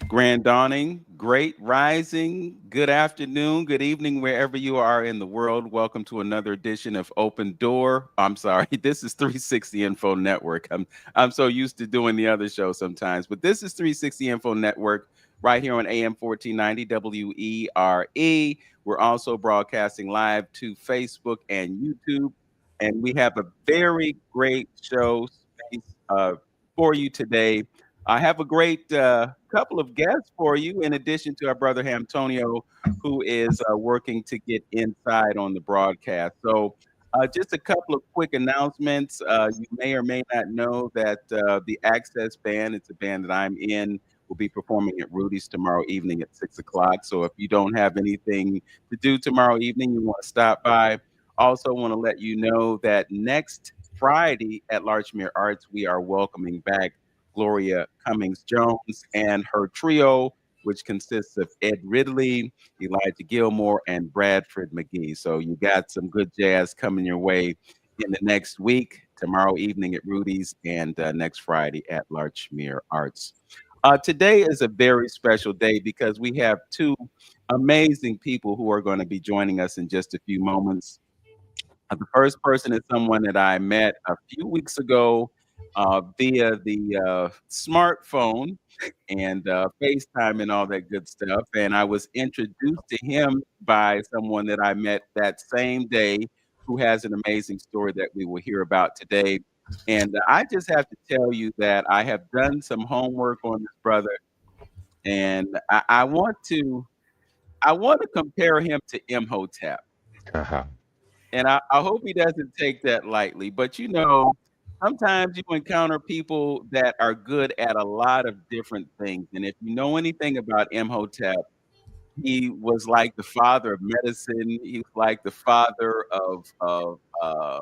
Grand dawning, great rising, good afternoon, good evening, wherever you are in the world. Welcome to another edition of Open Door. I'm sorry, this is 360 Info Network. I'm so used to doing the other show sometimes, but this is 360 Info Network right here on AM 1490 WERE. We're also broadcasting live to Facebook and YouTube, and we have a very great show space for you today. I have a great couple of guests for you, in addition to our brother Antonio, who is working to get inside on the broadcast. So, just a couple of quick announcements. You may or may not know that the Access Band, it's a band that I'm in, will be performing at Rudy's tomorrow evening at 6 o'clock. So, if you don't have anything to do tomorrow evening, you want to stop by. Also, want to let you know that next Friday at Larchmere Arts, we are welcoming back Gloria Cummings Jones and her trio, which consists of Ed Ridley, Elijah Gilmore, and Bradford McGee. So you got some good jazz coming your way in the next week, tomorrow evening at Rudy's, and next Friday at Larchmere Arts. Today is a very special day because we have two amazing people who are going to be joining us in just a few moments. The first person is someone that I met a few weeks ago via the smartphone and FaceTime and all that good stuff. And I was introduced to him by someone that I met that same day who has an amazing story that we will hear about today. And I just have to tell you that I have done some homework on this brother, and I want to compare him to Imhotep. Uh-huh. And I hope he doesn't take that lightly. But sometimes you encounter people that are good at a lot of different things. And if you know anything about Imhotep, he was like the father of medicine. He was like the father of a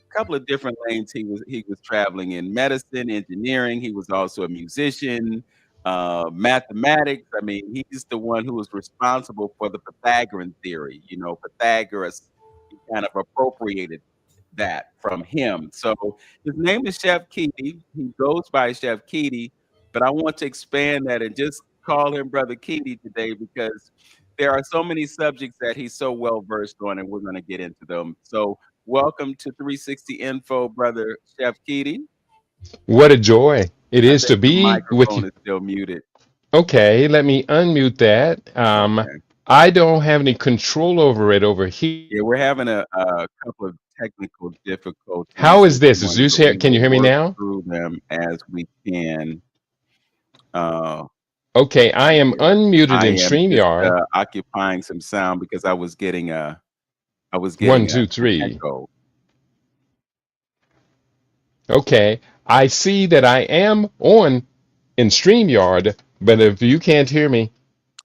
couple of different lanes he was traveling in: medicine, engineering. He was also a musician, mathematics. I mean, he's the one who was responsible for the Pythagorean theory. Pythagoras, he kind of appropriated that from him. So his name is Chef Keidi. He goes by Chef Keidi, but I want to expand that and just call him Brother Keidi today because there are so many subjects that he's so well versed on, and we're going to get into them. So welcome to 360 Info, Brother Chef Keidi. What a joy it I is to think your be with microphone you. is still muted. Okay, let me unmute that. Okay. I don't have any control over it over here. Yeah, we're having a couple of technical difficulties How is this this? Is morning, this but here? we Can you will hear me work now? through them as we can. Uh, Okay, I see am here. unmuted I in am just StreamYard. occupying some sound because I was getting One, a, two, an three. echo. Okay, I see that I am on in StreamYard, but if you can't hear me,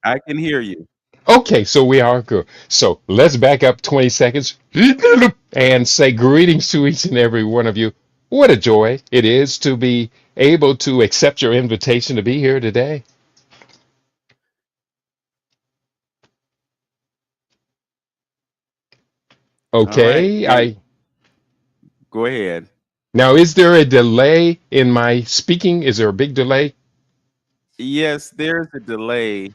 I can hear you. okay, so we are good. So let's back up 20 seconds and say greetings to each and every one of you. What a joy it is to be able to accept your invitation to be here today. All right. Okay, And I go ahead. now is there a delay in my speaking? Is there a big delay? Yes, there's a delay.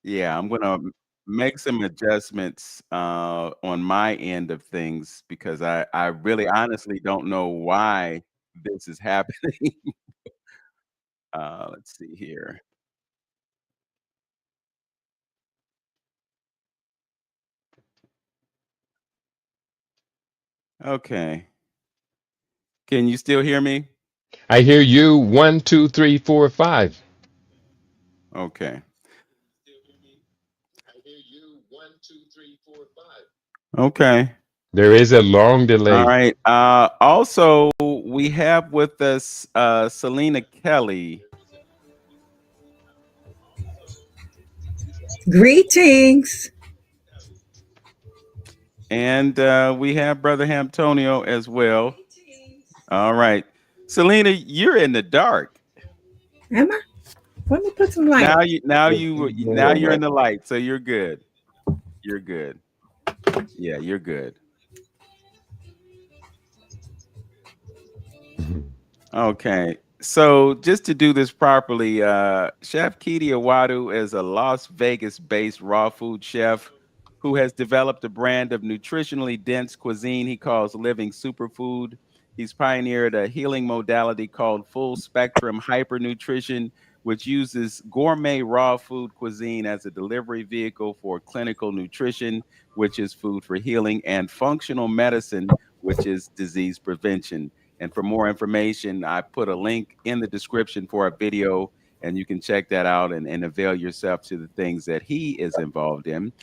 Yeah, I'm gonna make some adjustments on my end of things because I really honestly don't know why this is happening. Let's see here. Okay. Can you still hear me? I hear you. One, two, three, four, five. Okay. Okay. There is a long All delay. right. Also, we have with us Selina Kelley, Greetings. and we have Brother Antonio as well. All right. Selena, you're in the dark. Am I? Let me put some light Now on. now you're in the light, so you're good. You're good. Yeah, you're good. Okay. So, just to do this properly, Chef Keidi Awadu is a Las Vegas based raw food chef who has developed a brand of nutritionally dense cuisine he calls living superfood. He's pioneered a healing modality called full spectrum hypernutrition, which uses gourmet raw food cuisine as a delivery vehicle for clinical nutrition, which is food for healing, and functional medicine, which is disease prevention. And for more information, I put a link in the description for a video, and you can check that out and avail yourself to the things that he is involved in.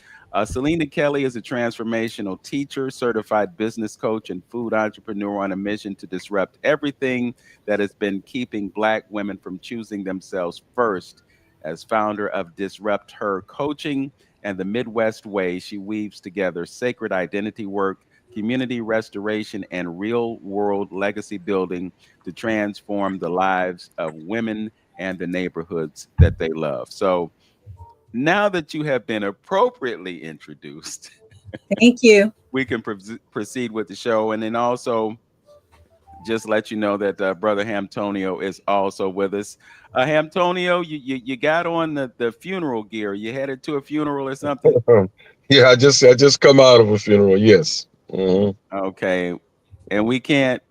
Selina Kelley is a transformational teacher, certified business coach, and food entrepreneur on a mission to disrupt everything that has been keeping Black women from choosing themselves first. As founder of Disrupt Her Coaching and the Midwest Way, she weaves together sacred identity work, community restoration, and real world legacy building to transform the lives of women and the neighborhoods that they love. So now that you have been appropriately introduced, Thank you. we can proceed with the show. And then also, just let you know that Brother Hamtonio is also with us. Hamtonio, you got on the funeral gear. You headed to a funeral or something? Yeah, I just come out of a funeral. Yes. Hmm. Okay. And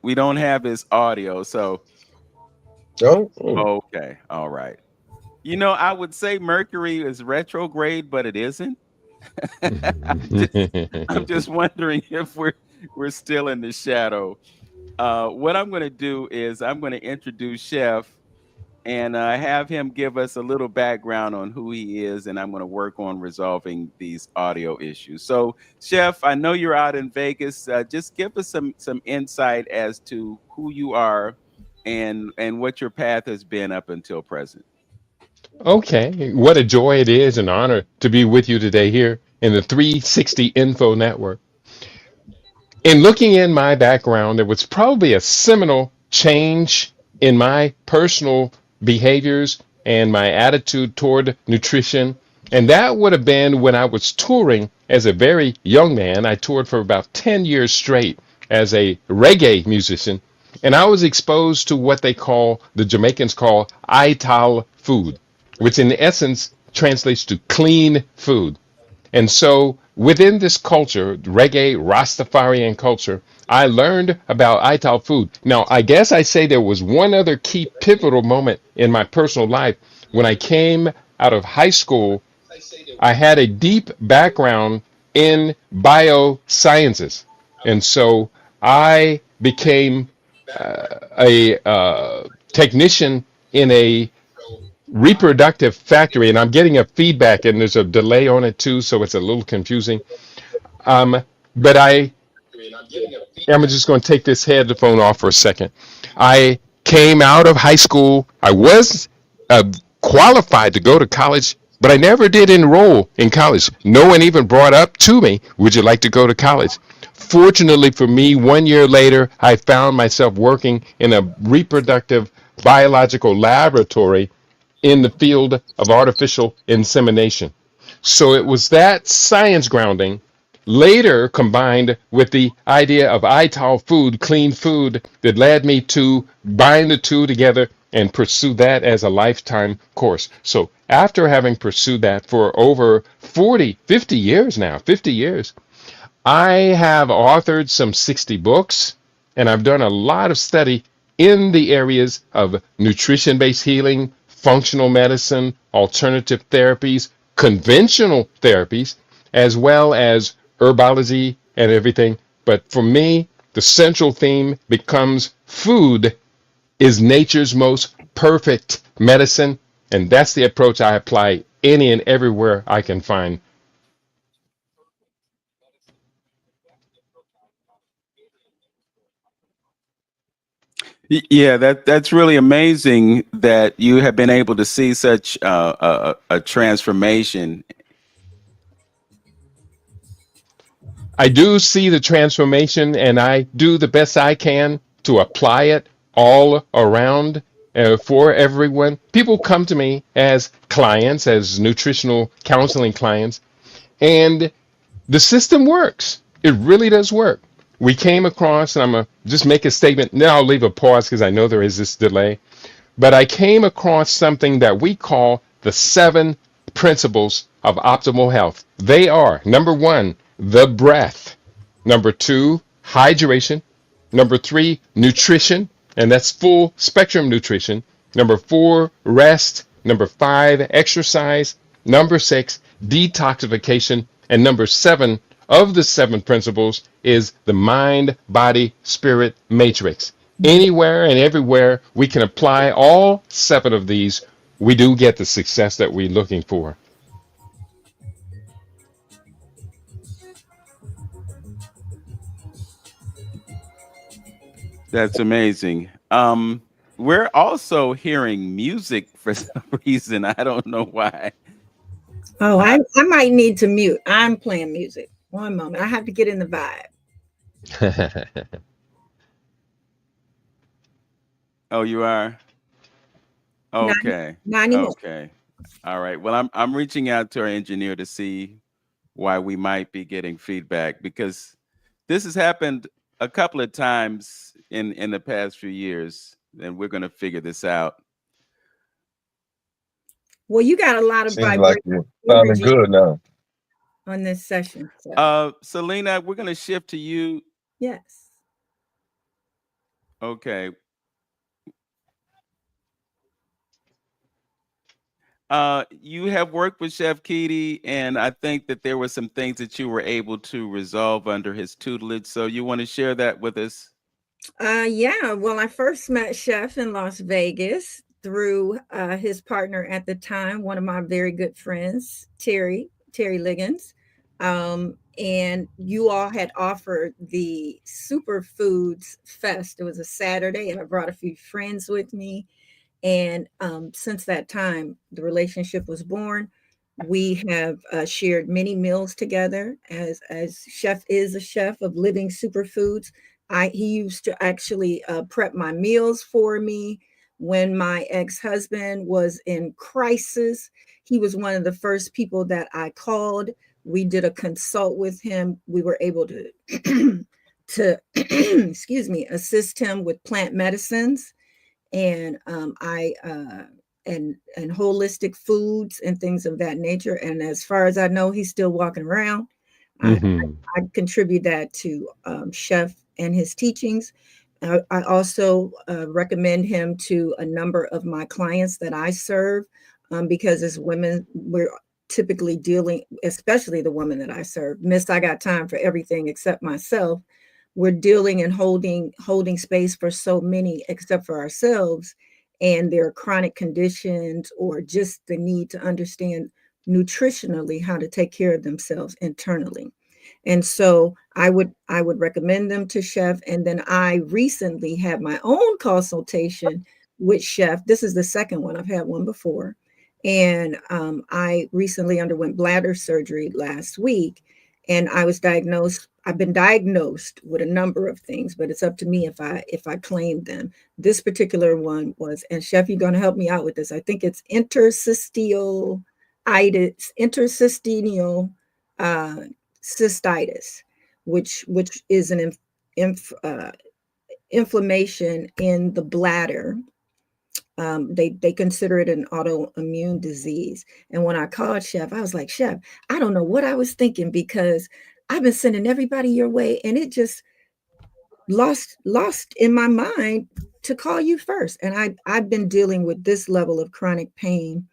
we don't have his audio. So, Oh. Mm. okay. All right. You know, I would say Mercury is retrograde, but it isn't. I'm just, I'm just wondering if we're still in the shadow. What I'm going to do is I'm going to introduce Chef and have him give us a little background on who he is, and I'm going to work on resolving these audio issues. So, Chef, I know you're out in Vegas. Just give us some insight as to who you are and what your path has been up until present. Okay, what a joy it is and honor to be with you today here in the 360 Info Network. In looking in my background, there was probably a seminal change in my personal behaviors and my attitude toward nutrition. And that would have been when I was touring as a very young man. I toured for about 10 years straight as a reggae musician. And I was exposed to what the Jamaicans call ital food, which in essence translates to clean food. And so within this culture, reggae, Rastafarian culture, I learned about Ital food. Now, I guess I say there was one other key pivotal moment in my personal life. When I came out of high school, I had a deep background in biosciences. And so I became a technician in a reproductive factory, and I'm getting a feedback, and there's a delay on it too, so it's a little confusing. Um, but I'm just going to take this headphone off for a second. I came out of high school. I was uh, qualified to go to college, but I never did enroll in college. No one even brought up to me, would you like to go to college? Fortunately for me, 1 year later, I found myself working in a reproductive biological laboratory in the field of artificial insemination. So it was that science grounding, later combined with the idea of ITAL food, clean food, that led me to bind the two together and pursue that as a lifetime course. So after having pursued that for over 40, 50 years now, 50 years, I have authored some 60 books, and I've done a lot of study in the areas of nutrition based healing, functional medicine, alternative therapies, conventional therapies, as well as herbology and everything. But for me, the central theme becomes food is nature's most perfect medicine. And that's the approach I apply any and everywhere I can find. Yeah, that's really amazing that you have been able to see such a transformation. I do see the transformation, and I do the best I can to apply it all around for everyone. People come to me as clients, as nutritional counseling clients, and the system works. It really does work. We came across, and I'm going to just make a statement. Now I'll leave a pause because I know there is this delay. but I came across something that we call the 7 principles of optimal health. They are number 1, the breath; number 2, hydration; number 3, nutrition, and that's full spectrum nutrition; number 4, rest; number 5, exercise; number 6, detoxification; and number 7 of the 7 principles is the mind, body, spirit matrix. Anywhere and everywhere we can apply all 7 of these, we do get the success that we're looking for. That's amazing. We're also hearing music for some reason. I don't know why. Oh, I, I might need to mute. I'm playing music. One moment. I have to get in the vibe. oh, you are? Not, Okay. not anymore. Okay. All right. Well, I'm reaching out to our engineer to see why we might be getting feedback, because this has happened a couple of times in the past few years, and we're going to figure this out. Well, you got a lot of Seems like vibration you're sounding energy good now. on this session. So, Selena, we're going to shift to you. yes. Okay. You have worked with Chef Keidi, and I think that there were some things that you were able to resolve under his tutelage. So you want to share that with us? Yeah. Well, I first met Chef in Las Vegas through his partner at the time, one of my very good friends, Terry Liggins. And you all had offered the Superfoods Fest. It was a Saturday, and I brought a few friends with me. And since that time, the relationship was born. We have shared many meals together. As Chef is a chef of living superfoods, he used to actually prep my meals for me when my ex-husband was in crisis. He was one of the first people that I called. We did a consult with him. We were able to to excuse me, assist him with plant medicines and I and holistic foods and things of that nature. And as far as I know, he's still walking around. I, Hmm. I contribute that to Chef and his teachings. I also recommend him to a number of my clients that I serve because as women, we're typically dealing, especially the woman that I serve. Miss, I got time for everything except myself. We're dealing and holding space for so many except for ourselves, and their chronic conditions or just the need to understand nutritionally how to take care of themselves internally. And so I would recommend them to Chef. And then I recently had my own consultation with Chef. This is the second one. I've had one before. And I recently underwent bladder surgery last week, and I've been diagnosed with a number of things, but it's up to me if I claim them. This particular one was, and Chef, you're going to help me out with this. I think it's interstitial uh, cystitis, which is an inf, inflammation in the bladder. They consider it an autoimmune disease. And when I called Chef, I was like, Chef, I don't know what I was thinking because I've been sending everybody your way, and it just lost in my mind to call you first. And I've been dealing with this level of chronic pain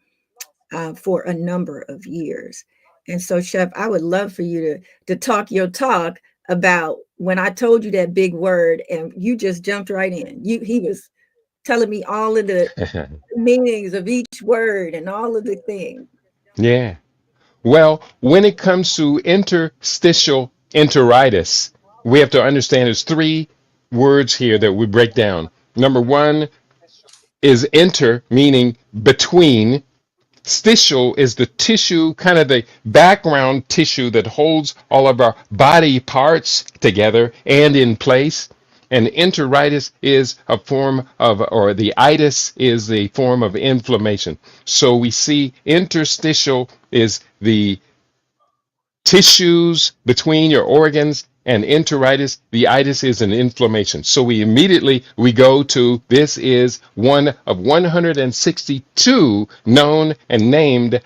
for a number of years. And so, Chef, I would love for you to talk your talk about when I told you that big word, and you just jumped right in. He was telling me all of the meanings of each word and all of the things. Yeah. Well, when it comes to interstitial enteritis, we have to understand there's 3 words here that we break down. Number 1 is inter, meaning between. Stitial is the tissue, kind of the background tissue that holds all of our body parts together and in place. And enteritis is a form of, or the itis is a form of inflammation. So we see interstitial is the tissues between your organs, and enteritis. The itis is an inflammation. So we go to, this is one of 162 known and named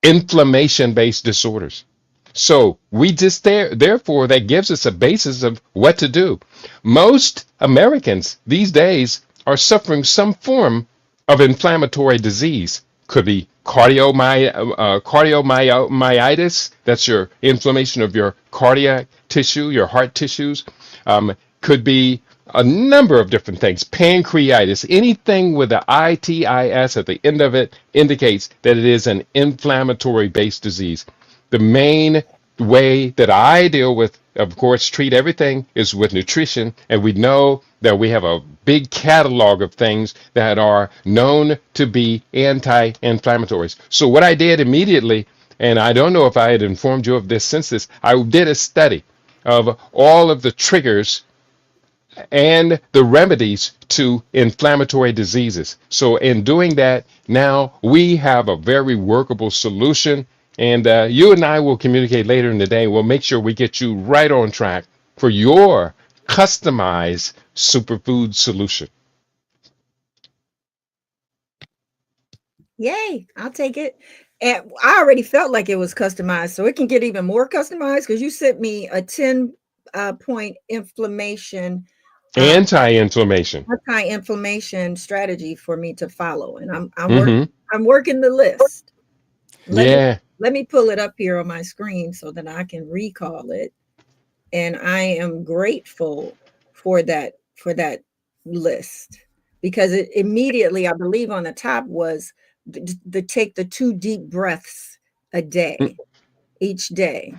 inflammation-based disorders. So we just therefore that gives us a basis of what to do. Most Americans these days are suffering some form of inflammatory disease. Could be cardiomyositis. That's your inflammation of your cardiac tissue, your heart tissues. Could be a number of different things. Pancreatitis, anything with the itis at the end of it indicates that it is an inflammatory based disease. The main way that I deal with, of course, treat everything is with nutrition. And we know that we have a big catalog of things that are known to be anti-inflammatories. So what I did immediately, and I don't know if I had informed you of this since this, I did a study of all of the triggers and the remedies to inflammatory diseases. So in doing that, now we have a very workable solution. And you and I will communicate later in the day. We'll make sure we get you right on track for your customized superfood solution. Yay, I'll take it. And I already felt like it was customized, so it can get even more customized because you sent me a 10 point inflammation Anti-inflammation. anti-inflammation strategy for me to follow, and Mm-hmm. I'm working the list. Yeah. Let me pull it up here on my screen so that I can recall it. And I am grateful for that list, because it immediately, I believe on the top was the take the 2 deep breaths a day, each day,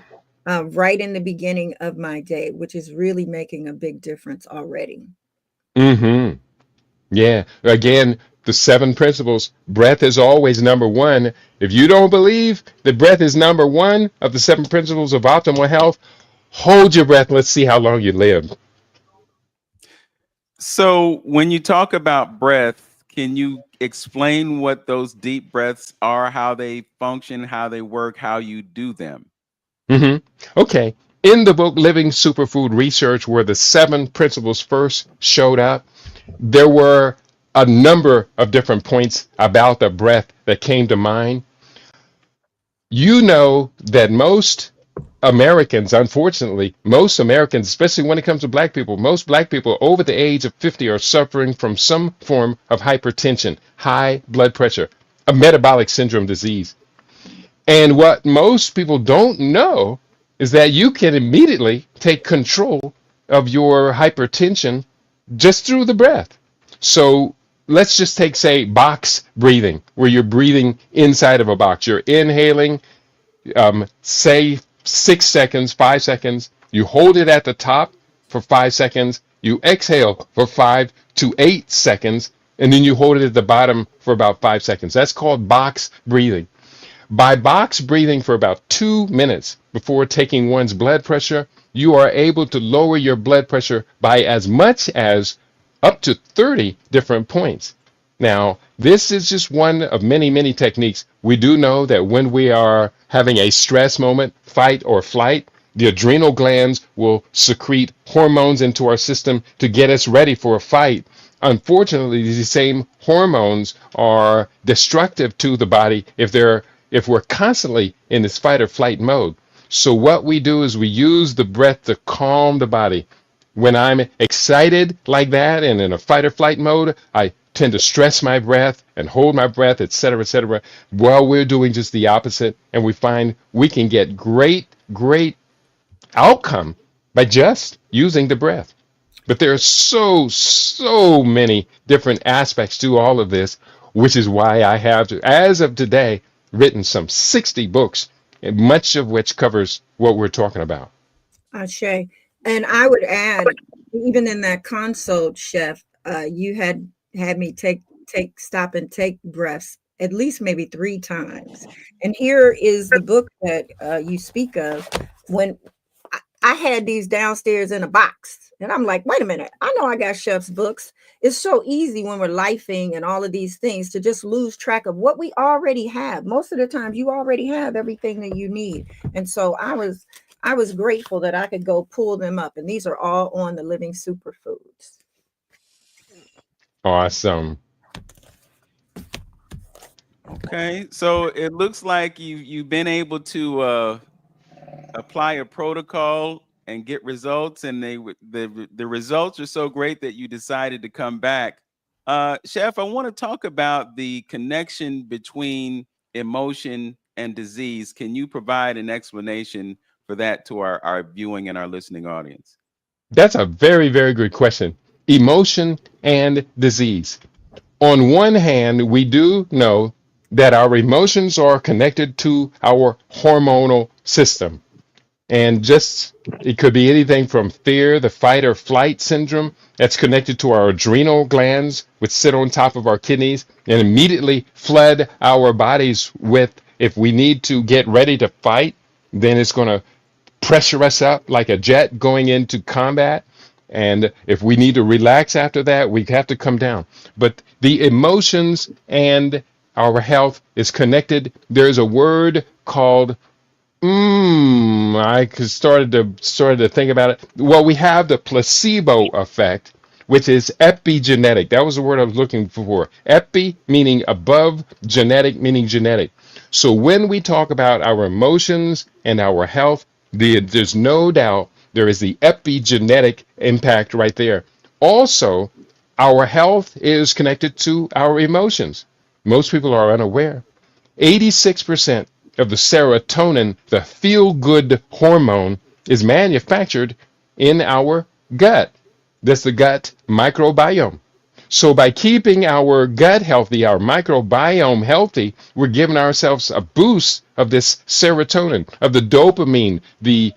right in the beginning of my day, which is really making a big difference already. Mm-hmm. Yeah. Again, the 7 principles. Breath is always number one. If you don't believe that breath is number one of the 7 principles of optimal health, hold your breath. Let's see how long you live. So when you talk about breath, can you explain what those deep breaths are, how they function, how they work, how you do them? Okay. In the book Living Superfood Research, where the 7 principles first showed up, there were a number of different points about the breath that came to mind. You know that most Americans, unfortunately, most Americans, especially when it comes to black people, most black people over the age of 50 are suffering from some form of hypertension, high blood pressure, a metabolic syndrome disease. And what most people don't know is that you can immediately take control of your hypertension just through the breath. So let's just take, say, box breathing, where you're breathing inside of a box. You're inhaling, say 6 seconds, 5 seconds. You hold it at the top for 5 seconds. You exhale for 5 to 8 seconds, and then you hold it at the bottom for about 5 seconds. That's called box breathing. By box breathing for about 2 minutes before taking one's blood pressure, you are able to lower your blood pressure by as much as up to 30 different points. Now, this is just one of many, many techniques. We do know that when we are having a stress moment, fight or flight, the adrenal glands will secrete hormones into our system to get us ready for a fight. Unfortunately, these same hormones are destructive to the body if we're constantly in this fight or flight mode. So what we do is we use the breath to calm the body. When I'm excited like that and in a fight or flight mode, I tend to stress my breath and hold my breath, etc., etc. Well, we're doing just the opposite, and we find we can get great, great outcome by just using the breath. But there are so many different aspects to all of this, which is why I have, as of today, written some 60 books, and much of which covers what we're talking about. Ashe. And I would add, even in that consult, Chef, you had me stop and take breaths at least maybe 3 times. And here is the book that you speak of. When I had these downstairs in a box, and I'm like, wait a minute, I know I got Chef's books. It's so easy when we're lifing and all of these things to just lose track of what we already have. Most of the time, you already have everything that you need. And so I was grateful that I could go pull them up. And these are all on the Living Superfoods. Awesome. Okay, so it looks like you've been able to apply a protocol and get results, and the results are so great that you decided to come back. Chef, I want to talk about the connection between emotion and disease. Can you provide an explanation for that to our viewing and our listening audience? That's a very, very good question. Emotion and disease. On one hand, we do know that our emotions are connected to our hormonal system. And just it could be anything from fear, the fight or flight syndrome that's connected to our adrenal glands, which sit on top of our kidneys and immediately flood our bodies with, if we need to get ready to fight, then it's going to pressure us up like a jet going into combat. And if we need to relax after that, we have to come down. But the emotions and our health is connected. There's a word called I started to think about it. Well, we have the placebo effect, which is epigenetic. That was the word I was looking for. Epi meaning above, genetic meaning genetic. So when we talk about our emotions and our health, there's no doubt there is the epigenetic impact right there. Also, our health is connected to our emotions. Most people are unaware. 86% of the serotonin, the feel good hormone, is manufactured in our gut. That's the gut microbiome. So by keeping our gut healthy, our microbiome healthy, we're giving ourselves a boost of this serotonin, of the dopamine, the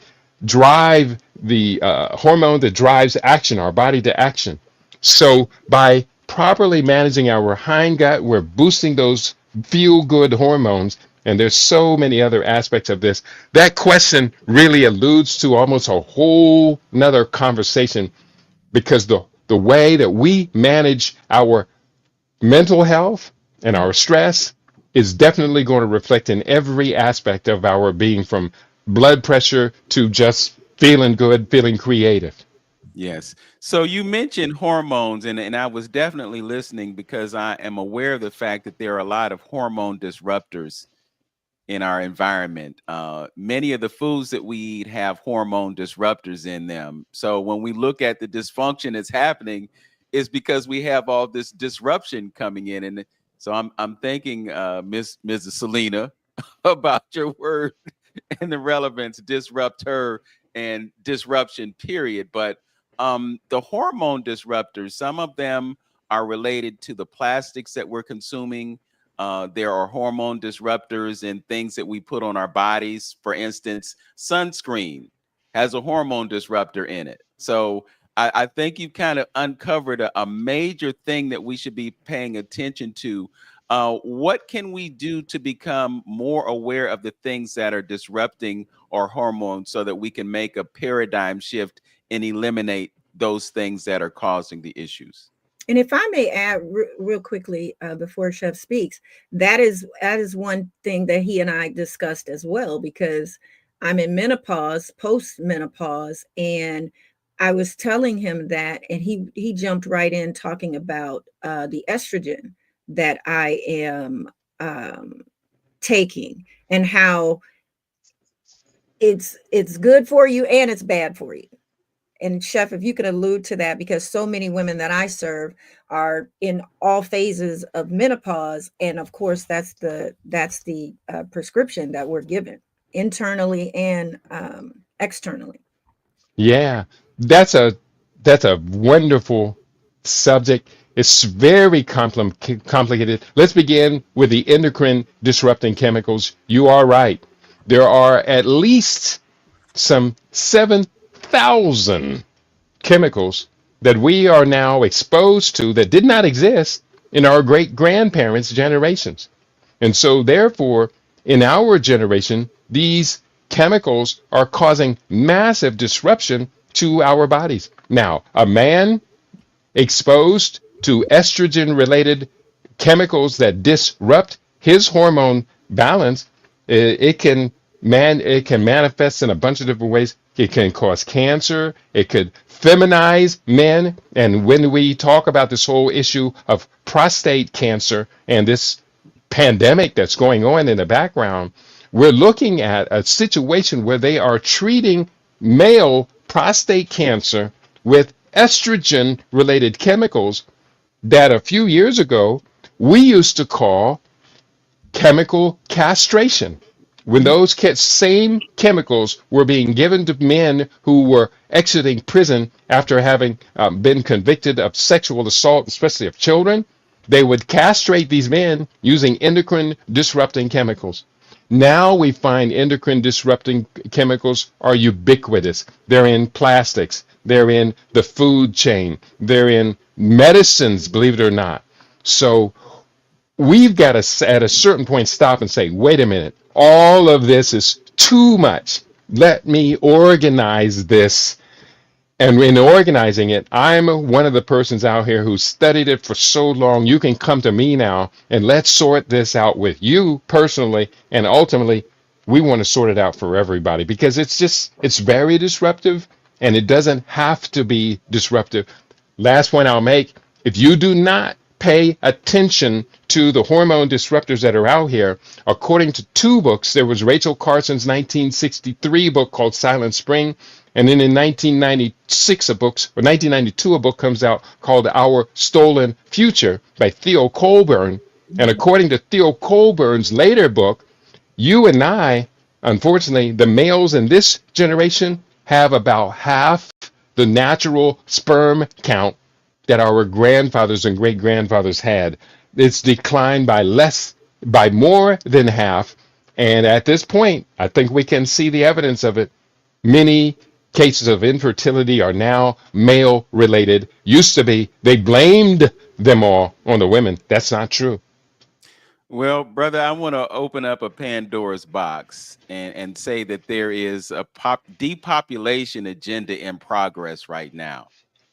drive, the hormone that drives action, our body to action. So by properly managing our hind gut, we're boosting those feel good hormones. And there's so many other aspects of this. That question really alludes to almost a whole nother conversation, because the way that we manage our mental health and our stress is definitely going to reflect in every aspect of our being, from blood pressure to just feeling good, feeling creative. Yes. So you mentioned hormones, and I was definitely listening because I am aware of the fact that there are a lot of hormone disruptors in our environment. Many of the foods that we eat have hormone disruptors in them. So when we look at the dysfunction that's happening, is because we have all this disruption coming in. And so I'm thinking, Mrs. Selena, about your word and the relevance, disrupt her and disruption, period. But the hormone disruptors, some of them are related to the plastics that we're consuming. There are hormone disruptors in things that we put on our bodies. For instance, sunscreen has a hormone disruptor in it. So I think you've kind of uncovered a major thing that we should be paying attention to. What can we do to become more aware of the things that are disrupting our hormones so that we can make a paradigm shift and eliminate those things that are causing the issues? And if I may add real quickly before Chef speaks, that is one thing that he and I discussed as well, because I'm in menopause, post menopause, and I was telling him that, and he jumped right in talking about the estrogen that I am taking, and how it's good for you and it's bad for you. And Chef, if you could allude to that, because so many women that I serve are in all phases of menopause, and of course that's the prescription that we're given internally and externally. Yeah, that's a that's a wonderful subject. It's very complicated. Let's begin with the endocrine disrupting chemicals. You are right. There are at least some 7,000 chemicals that we are now exposed to that did not exist in our great grandparents' generations. And so, therefore, in our generation, these chemicals are causing massive disruption to our bodies. Now, a man exposed to estrogen related chemicals that disrupt his hormone balance, it can Man, it can manifest in a bunch of different ways. It can cause cancer. It could feminize men. And when we talk about this whole issue of prostate cancer and this pandemic that's going on in the background, we're looking at a situation where they are treating male prostate cancer with estrogen related chemicals that a few years ago we used to call chemical castration. When those same chemicals were being given to men who were exiting prison after having been convicted of sexual assault, especially of children, they would castrate these men using endocrine disrupting chemicals. Now we find endocrine disrupting chemicals are ubiquitous. They're in plastics, they're in the food chain, they're in medicines, believe it or not. So we've got to, at a certain point, stop and say, wait a minute, all of this is too much. Let me organize this. And in organizing it, I'm one of the persons out here who studied it for so long. You can come to me now and let's sort this out with you personally. And ultimately, we want to sort it out for everybody because it's very disruptive and it doesn't have to be disruptive. Last point I'll make, if you do not pay attention to the hormone disruptors that are out here, according to two books, there was Rachel Carson's 1963 book called Silent Spring, and then in 1996 a book, or 1992 a book comes out called Our Stolen Future by Theo Colburn. And according to Theo Colburn's later book, you and I, unfortunately, the males in this generation have about half the natural sperm count that our grandfathers and great grandfathers had. It's declined by more than half. And at this point, I think we can see the evidence of it. Many cases of infertility are now male related. Used to be, they blamed them all on the women. That's not true. Well, brother, I want to open up a Pandora's box and say that there is a depopulation agenda in progress right now.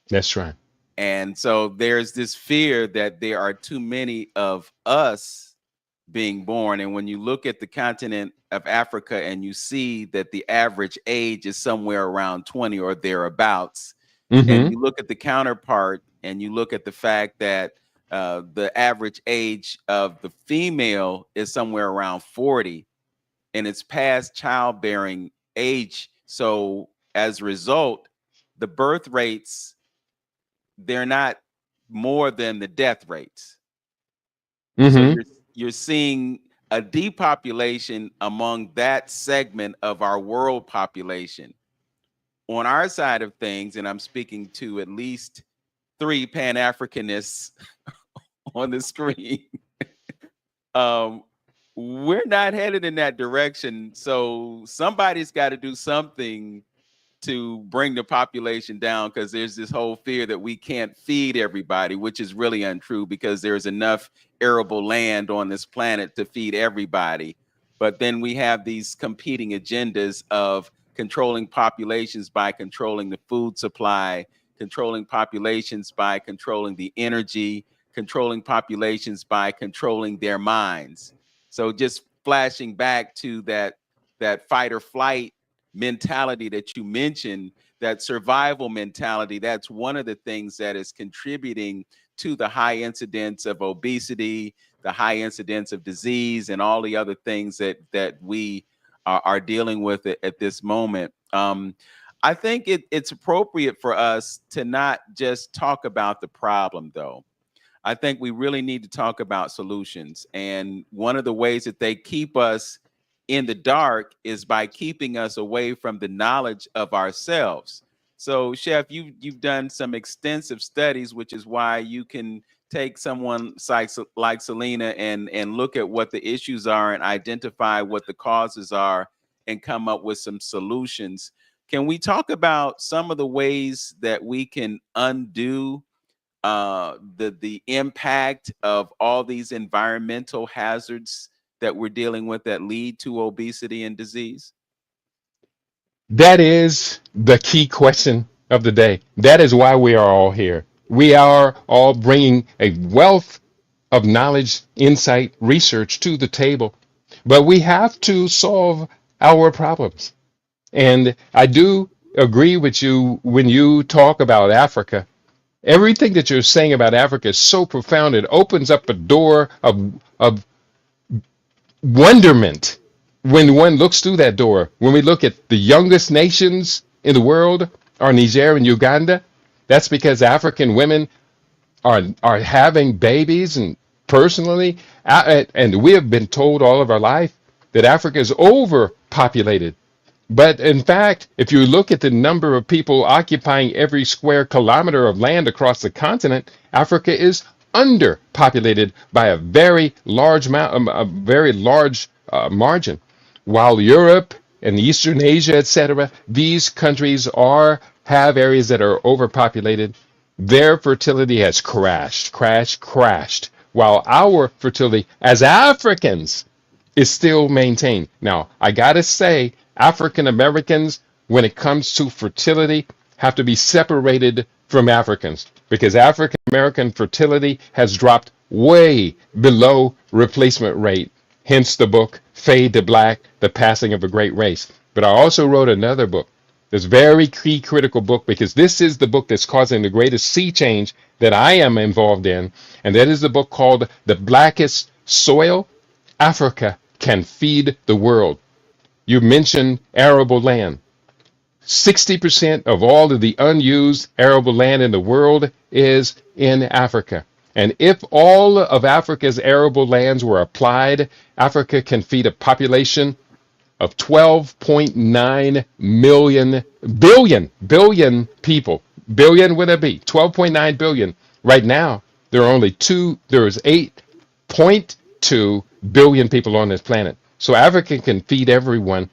That's right. And so there's this fear that there are too many of us being born. And when you look at the continent of Africa and you see that the average age is somewhere around 20 or thereabouts, and Mm-hmm. you look at the counterpart and you look at the fact that the average age of the female is somewhere around 40 and it's past childbearing age. So as a result, the birth rates, they're not more than the death rates. So Mm-hmm. you're seeing a depopulation among that segment of our world population. On our side of things, and I'm speaking to at least three Pan-Africanists on the screen, um, we're not headed in that direction. So somebody's got to do something to bring the population down, because there's this whole fear that we can't feed everybody, which is really untrue because there's enough arable land on this planet to feed everybody. But then we have these competing agendas of controlling populations by controlling the food supply, controlling populations by controlling the energy, controlling populations by controlling their minds. So just flashing back to that fight or flight mentality that you mentioned, that survival mentality, that's one of the things that is contributing to the high incidence of obesity, the high incidence of disease, and all the other things that we are dealing with at this moment. I think it's appropriate for us to not just talk about the problem, though. I think we really need to talk about solutions. And one of the ways that they keep us in the dark is by keeping us away from the knowledge of ourselves. So, Chef, you've done some extensive studies, which is why you can take someone like Selina and look at what the issues are and identify what the causes are and come up with some solutions. Can we talk about some of the ways that we can undo the impact of all these environmental hazards that we're dealing with that lead to obesity and disease? That is the key question of the day. That is why we are all here. We are all bringing a wealth of knowledge, insight, research to the table. But we have to solve our problems. And I do agree with you when you talk about Africa. Everything that you're saying about Africa is so profound. It opens up a door of wonderment when one looks through that door. When we look at the youngest nations in the world, are Niger and Uganda. That's because African women are having babies, and personally, and we have been told all of our life that Africa is overpopulated. But in fact, if you look at the number of people occupying every square kilometer of land across the continent, Africa is underpopulated by a very large margin. While Europe and Eastern Asia, etc., these countries have areas that are overpopulated. Their fertility has crashed, while our fertility as Africans is still maintained. Now, I gotta say, African Americans, when it comes to fertility, have to be separated from Africans because African American fertility has dropped way below replacement rate. Hence the book Fade to Black: The Passing of a Great Race. But I also wrote another book. This very key critical book, because this is the book that's causing the greatest sea change that I am involved in, and that is the book called The Blackest Soil Africa Can Feed the World. You mentioned arable land. 60% of all of the unused arable land in the world is in Africa. And if all of Africa's arable lands were applied, Africa can feed a population of 12.9 billion people. Billion with a B. 12.9 billion. Right now, there is 8.2 billion people on this planet. So Africa can feed everyone.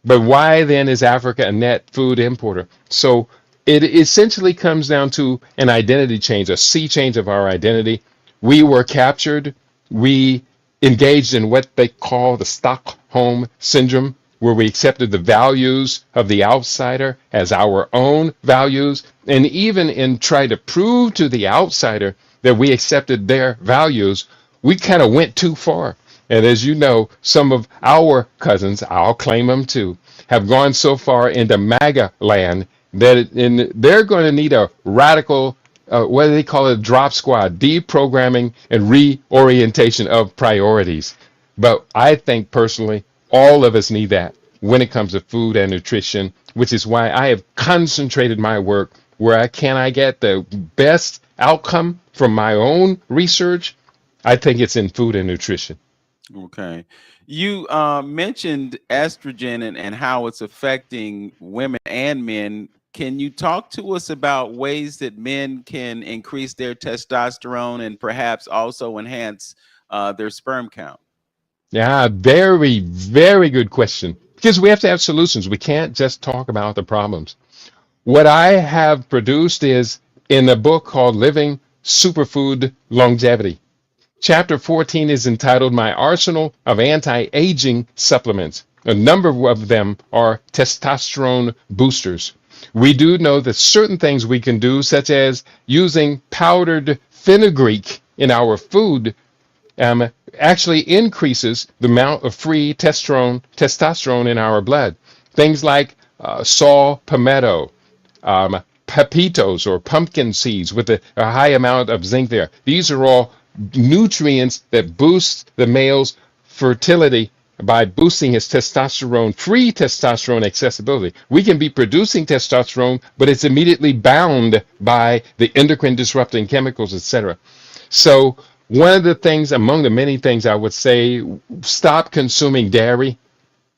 But why then is Africa a net food importer? So it essentially comes down to an identity change, a sea change of our identity. We were captured. We engaged in what they call the Stockholm Syndrome, where we accepted the values of the outsider as our own values, and even in trying to prove to the outsider that we accepted their values, we kind of went too far. And as you know, some of our cousins, I'll claim them too, have gone so far into MAGA land that they're going to need a radical, what do they call it, drop squad, deprogramming and reorientation of priorities. But I think personally, all of us need that when it comes to food and nutrition, which is why I have concentrated my work where can I get the best outcome from my own research. I think it's in food and nutrition. Okay. You mentioned estrogen and how it's affecting women and men. Can you talk to us about ways that men can increase their testosterone and perhaps also enhance their sperm count? Yeah, very, very good question. Because we have to have solutions. We can't just talk about the problems. What I have produced is in a book called Living Superfood Longevity. Chapter 14 is entitled My Arsenal of Anti-Aging Supplements. A number of them are testosterone boosters. We do know that certain things we can do, such as using powdered fenugreek in our food, actually increases the amount of free testosterone in our blood. Things like saw palmetto, pepitos or pumpkin seeds with a high amount of zinc there. These are all nutrients that boost the male's fertility by boosting his free testosterone accessibility. We can be producing testosterone, but it's immediately bound by the endocrine disrupting chemicals, etc. So one of the things, among the many things I would say, stop consuming dairy.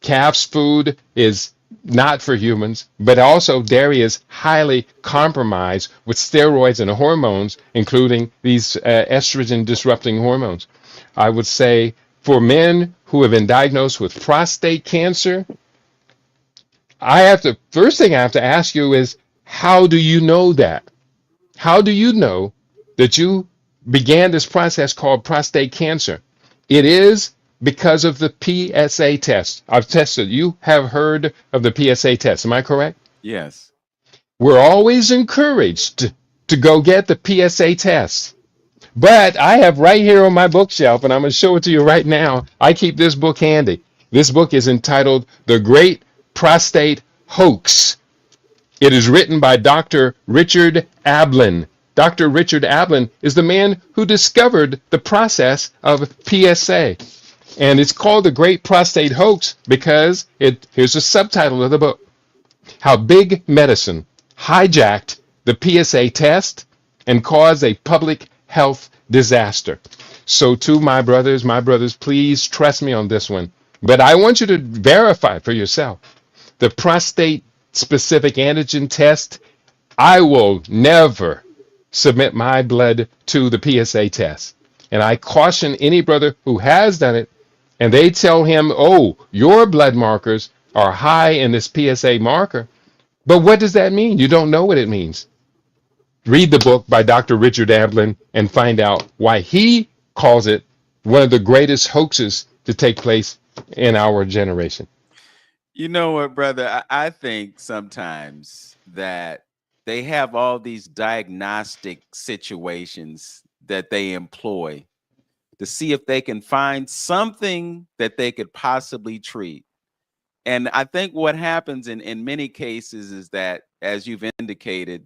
Calf's food is not for humans, but also dairy is highly compromised with steroids and hormones, including these estrogen disrupting hormones. I would say for men who have been diagnosed with prostate cancer, first thing I have to ask you is, how do you know that? How do you know that you began this process called prostate cancer? It is because of the PSA test. I've tested. You have heard of the PSA test. Am I correct? Yes. We're always encouraged to go get the PSA test. But I have right here on my bookshelf, and I'm going to show it to you right now. I keep this book handy. This book is entitled The Great Prostate Hoax. It is written by Dr. Richard Ablin. Dr. Richard Ablin is the man who discovered the process of PSA. And it's called The Great Prostate Hoax because here's the subtitle of the book: How Big Medicine Hijacked the PSA Test and Caused a Public Health Disaster. So, to my brothers, please trust me on this one. But I want you to verify for yourself. The prostate specific antigen test, I will never submit my blood to the PSA test. And I caution any brother who has done it and they tell him, oh, your blood markers are high in this PSA marker. But what does that mean? You don't know what it means. Read the book by Dr. Richard Ablin and find out why he calls it one of the greatest hoaxes to take place in our generation. You know what, brother? I think sometimes that they have all these diagnostic situations that they employ to see if they can find something that they could possibly treat. And I think what happens in many cases is that, as you've indicated,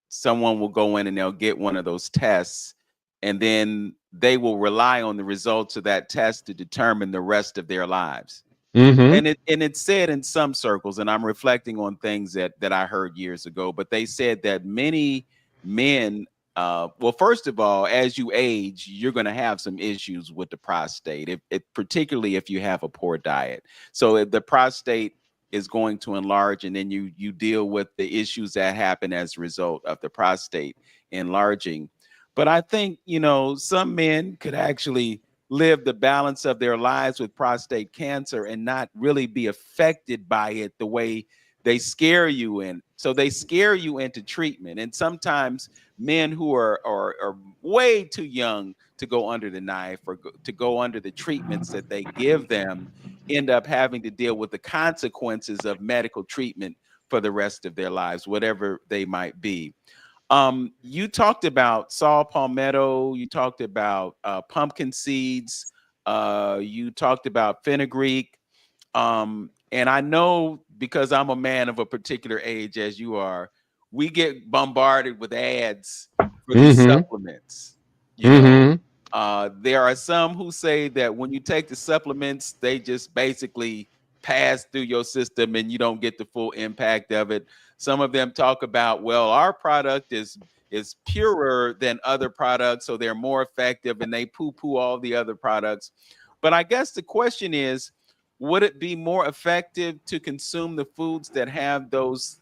someone will go in and they'll get one of those tests, and then they will rely on the results of that test to determine the rest of their lives. Mm-hmm. And it's said in some circles, and I'm reflecting on things that I heard years ago, but they said that many men, well, first of all, as you age, you're going to have some issues with the prostate, particularly if you have a poor diet. So if the prostate is going to enlarge, and then you deal with the issues that happen as a result of the prostate enlarging. But I think, some men could actually live the balance of their lives with prostate cancer and not really be affected by it the way they scare you in. So they scare you into treatment. And sometimes men who are way too young to go under the knife or to go under the treatments that they give them end up having to deal with the consequences of medical treatment for the rest of their lives, whatever they might be. You talked about saw palmetto, you talked about pumpkin seeds, you talked about fenugreek. And I know, because I'm a man of a particular age as you are, we get bombarded with ads for these Mm-hmm. supplements. You know, Mm-hmm. there are some who say that when you take the supplements, they just basically pass through your system and you don't get the full impact of it. Some of them talk about, well, our product is purer than other products, so they're more effective, and they poo-poo all the other products. But I guess the question is, would it be more effective to consume the foods that have those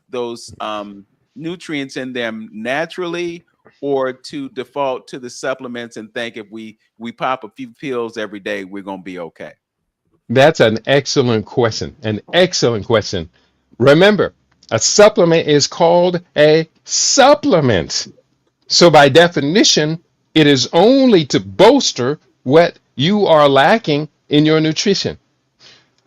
nutrients in them naturally, or to default to the supplements and think if we pop a few pills every day, we're going to be okay? That's an excellent question. An excellent question. Remember, a supplement is called a supplement. So, by definition, it is only to bolster what you are lacking in your nutrition.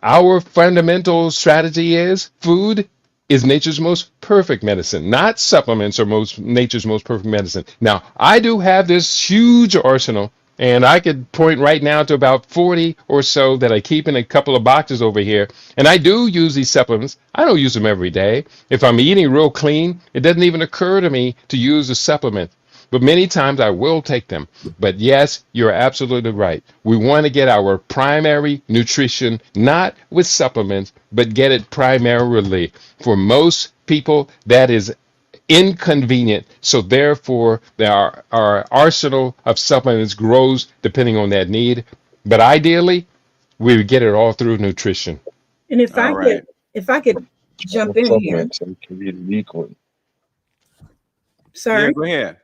Our fundamental strategy is food is nature's most perfect medicine, not supplements are most nature's most perfect medicine. Now, I do have this huge arsenal, and I could point right now to about 40 or so that I keep in a couple of boxes over here. And I do use these supplements. I don't use them every day. If I'm eating real clean, it doesn't even occur to me to use a supplement. But many times I will take them. But yes, you're absolutely right. We want to get our primary nutrition not with supplements, but get it primarily. For most people, that is inconvenient. So therefore, our arsenal of supplements grows depending on that need. But ideally, we would get it all through nutrition. And if All I could, right. if I could All jump in here, supplements ain't created equal. Yeah, sorry. go ahead.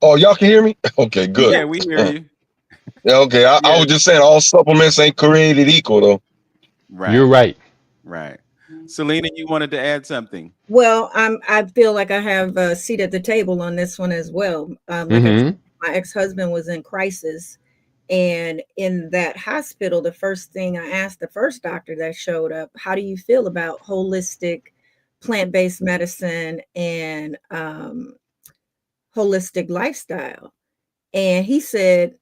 Oh, y'all can hear me? Okay, good. Yeah, we hear you. Yeah, okay. I was Yeah, just saying all supplements ain't created equal though. You're right, right. right. Selena, you wanted to add something. Well, I feel like I have a seat at the table on this one as well. Like I said, Mm-hmm. my ex-husband was in crisis, and in that hospital, the first thing I asked the first doctor that showed up, "How do you feel about holistic, plant-based medicine and holistic lifestyle?" And he said,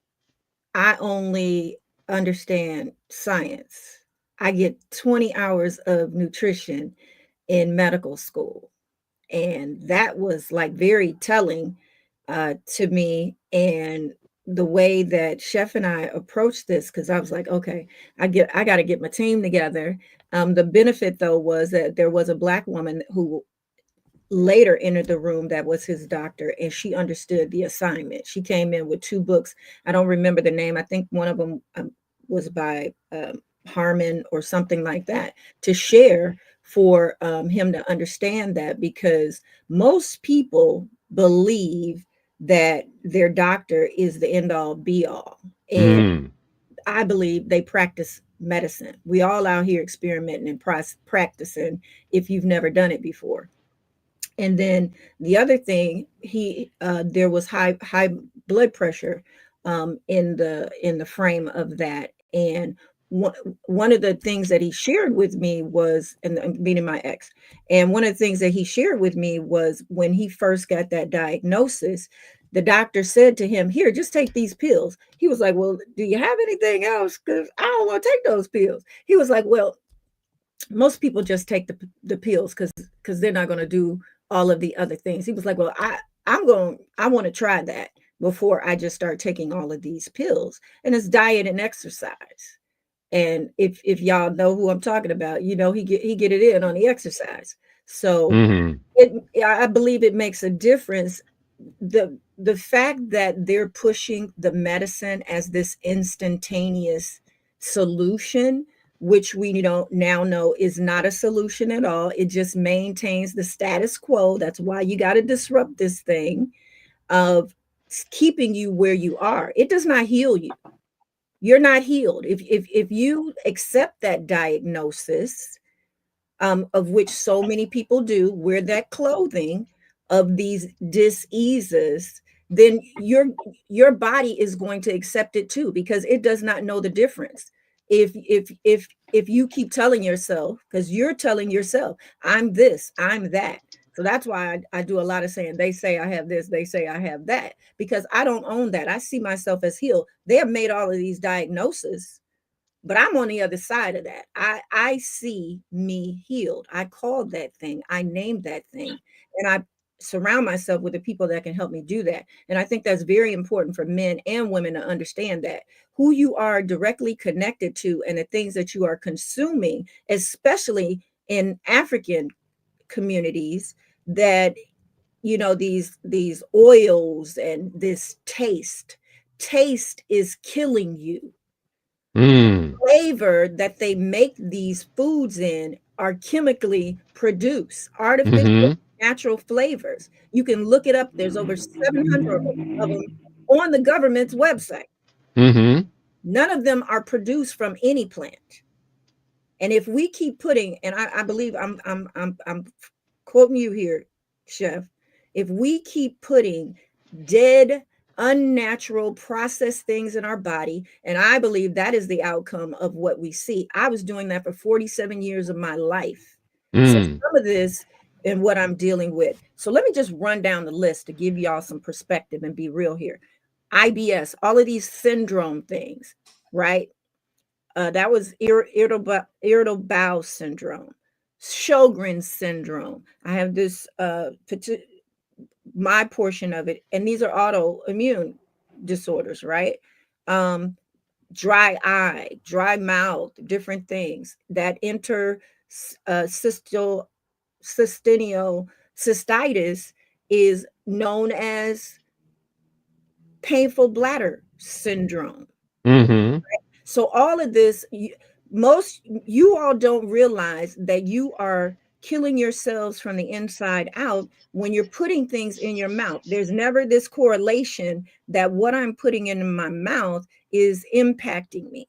"I only understand science. I get 20 hours of nutrition in medical school. And that was like very telling to me. And the way that Chef and I approached this, because I was like, okay, I got to get my team together. The benefit though was that there was a Black woman who later entered the room that was his doctor, and she understood the assignment. She came in with two books. I don't remember the name. I think one of them was by Harmon or something like that, to share for him to understand that, because most people believe that their doctor is the end all be all. And Mm. I believe they practice medicine. We all out here experimenting and practicing if you've never done it before. And then the other thing, he there was high blood pressure in the frame of that. And one, one of the things that he shared with me was, and meaning my ex, and one of the things that he shared with me was when he first got that diagnosis, the doctor said to him, here, just take these pills. He was like, well, do you have anything else? Because I don't want to take those pills. He was like, well, most people just take the pills because they're not going to do all of the other things. He was like, well, I want to try that before I just start taking all of these pills. And it's diet and exercise. And if y'all know who I'm talking about, you know, he get it in on the exercise. So Mm-hmm. I believe it makes a difference. The fact that they're pushing the medicine as this instantaneous solution, which we don't now know is not a solution at all. It just maintains the status quo. That's why you got to disrupt this thing of keeping you where you are. It does not heal you. You're not healed. If you accept that diagnosis, of which so many people do, wear that clothing of these diseases, then your body is going to accept it too, because it does not know the difference. If you keep telling yourself, because you're telling yourself, I'm this, I'm that. So that's why I do a lot of saying, they say I have this, they say I have that, because I don't own that. I see myself as healed. They have made all of these diagnoses, but I'm on the other side of that. I see me healed. I called that thing. I named that thing. And I surround myself with the people that can help me do that. And I think that's very important for men and women to understand that who you are directly connected to and the things that you are consuming, especially in African communities, that these oils and this taste is killing you. Mm. Flavor that they make these foods in are chemically produced, artificial, Mm-hmm. natural flavors. You can look it up. There's over 700 of them on the government's website. Mm-hmm. None of them are produced from any plant. And if we keep putting, and I believe I'm quoting you here, Chef, if we keep putting dead, unnatural, processed things in our body, and I believe that is the outcome of what we see. I was doing that for 47 years of my life. So Mm. some of this and what I'm dealing with. So let me just run down the list to give y'all some perspective and be real here. IBS, all of these syndrome things, right? That was irritable bowel syndrome, Sjogren's syndrome. I have this my portion of it, and these are autoimmune disorders, right? Um, Dry eye, dry mouth, different things that enter cystal cystinocystitis is known as painful bladder syndrome. Mm-hmm. So all of this, most you all don't realize that you are killing yourselves from the inside out when you're putting things in your mouth. There's never this correlation that what I'm putting in my mouth is impacting me.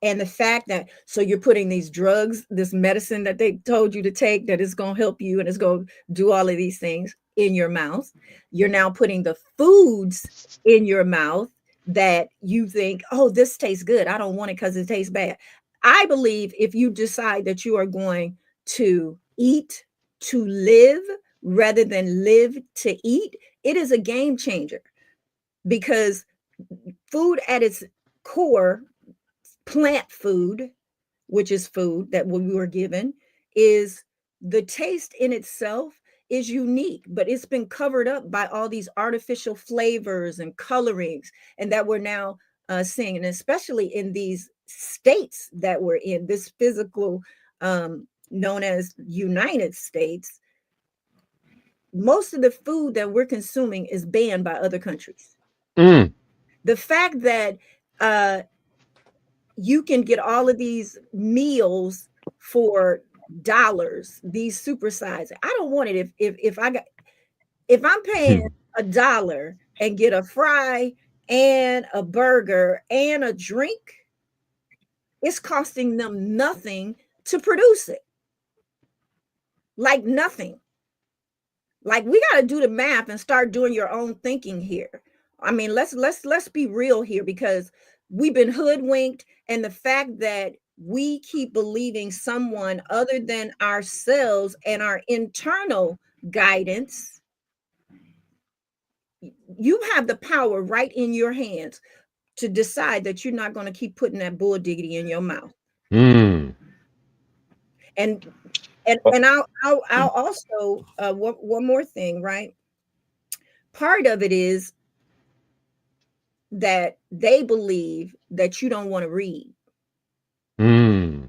And the fact that, so you're putting these drugs, this medicine that they told you to take that is going to help you and it's going to do all of these things in your mouth. You're now putting the foods in your mouth that you think, oh, this tastes good, I don't want it because it tastes bad. I believe if you decide that you are going to eat to live rather than live to eat, it is a game changer, because food at its core, plant food, which is food that we were given, is the taste in itself is unique, but it's been covered up by all these artificial flavors and colorings, and that we're now seeing, and especially in these states that we're in, this physical, known as United States, most of the food that we're consuming is banned by other countries. Mm. The fact that uh, you can get all of these meals for dollars, these supersized. I don't want it. If I'm paying $1 and get a fry and a burger and a drink, it's costing them nothing to produce it. Like nothing. Like, we got to do the math and start doing your own thinking here. I mean, let's be real here, because we've been hoodwinked, and the fact that we keep believing someone other than ourselves and our internal guidance, you have the power right in your hands to decide that you're not going to keep putting that bull diggity in your mouth. Mm. And I'll also one more thing, right? Part of it is that they believe that you don't want to read. Mm.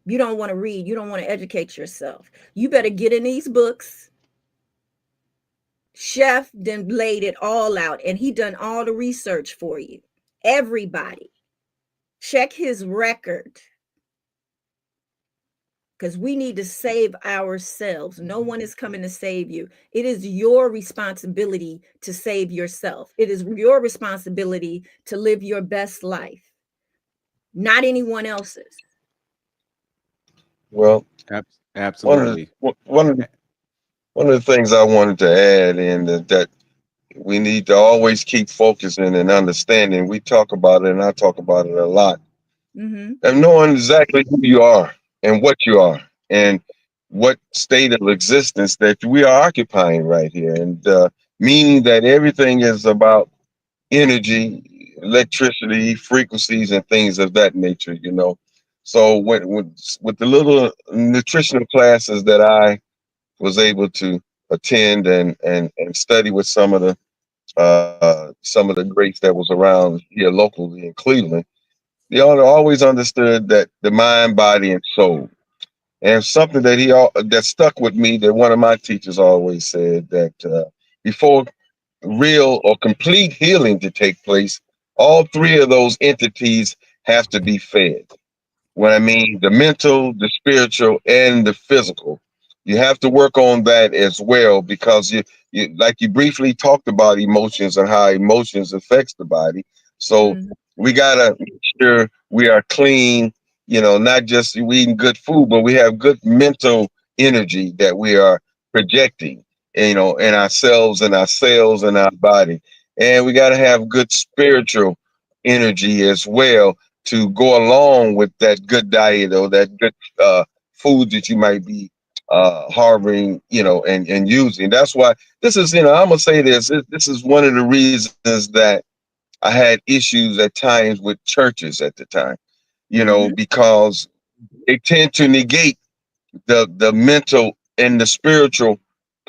You don't want to read. You don't want to educate yourself. You better get in these books. Chef then laid it all out, and he done all the research for you. Everybody, check his record, because we need to save ourselves. No one is coming to save you. It is your responsibility to save yourself. It is your responsibility to live your best life, not anyone else's. Well, one of Absolutely. the one of the things I wanted to add in that we need to always keep focusing and understanding. We talk about it, and I talk about it a lot. Mm-hmm. And knowing exactly who you are and what you are and what state of existence that we are occupying right here, and meaning that everything is about energy, electricity, frequencies, and things of that nature. So with the little nutritional classes that I was able to attend and study with some of the greats that was around here locally in Cleveland, they always understood that the mind, body, and soul. And something that stuck with me, that one of my teachers always said, that before real or complete healing to take place, all three of those entities have to be fed. What I mean, the mental, the spiritual, and the physical. You have to work on that as well, because you like you briefly talked about emotions and how emotions affects the body. So Mm-hmm. we gotta make sure we are clean, not just we eating good food, but we have good mental energy that we are projecting, in ourselves and our cells and our body. And we gotta have good spiritual energy as well to go along with that good diet or that good food that you might be harboring, and using. That's why this is, I'm gonna say this is one of the reasons that I had issues at times with churches at the time, Mm-hmm. because they tend to negate the mental and the spiritual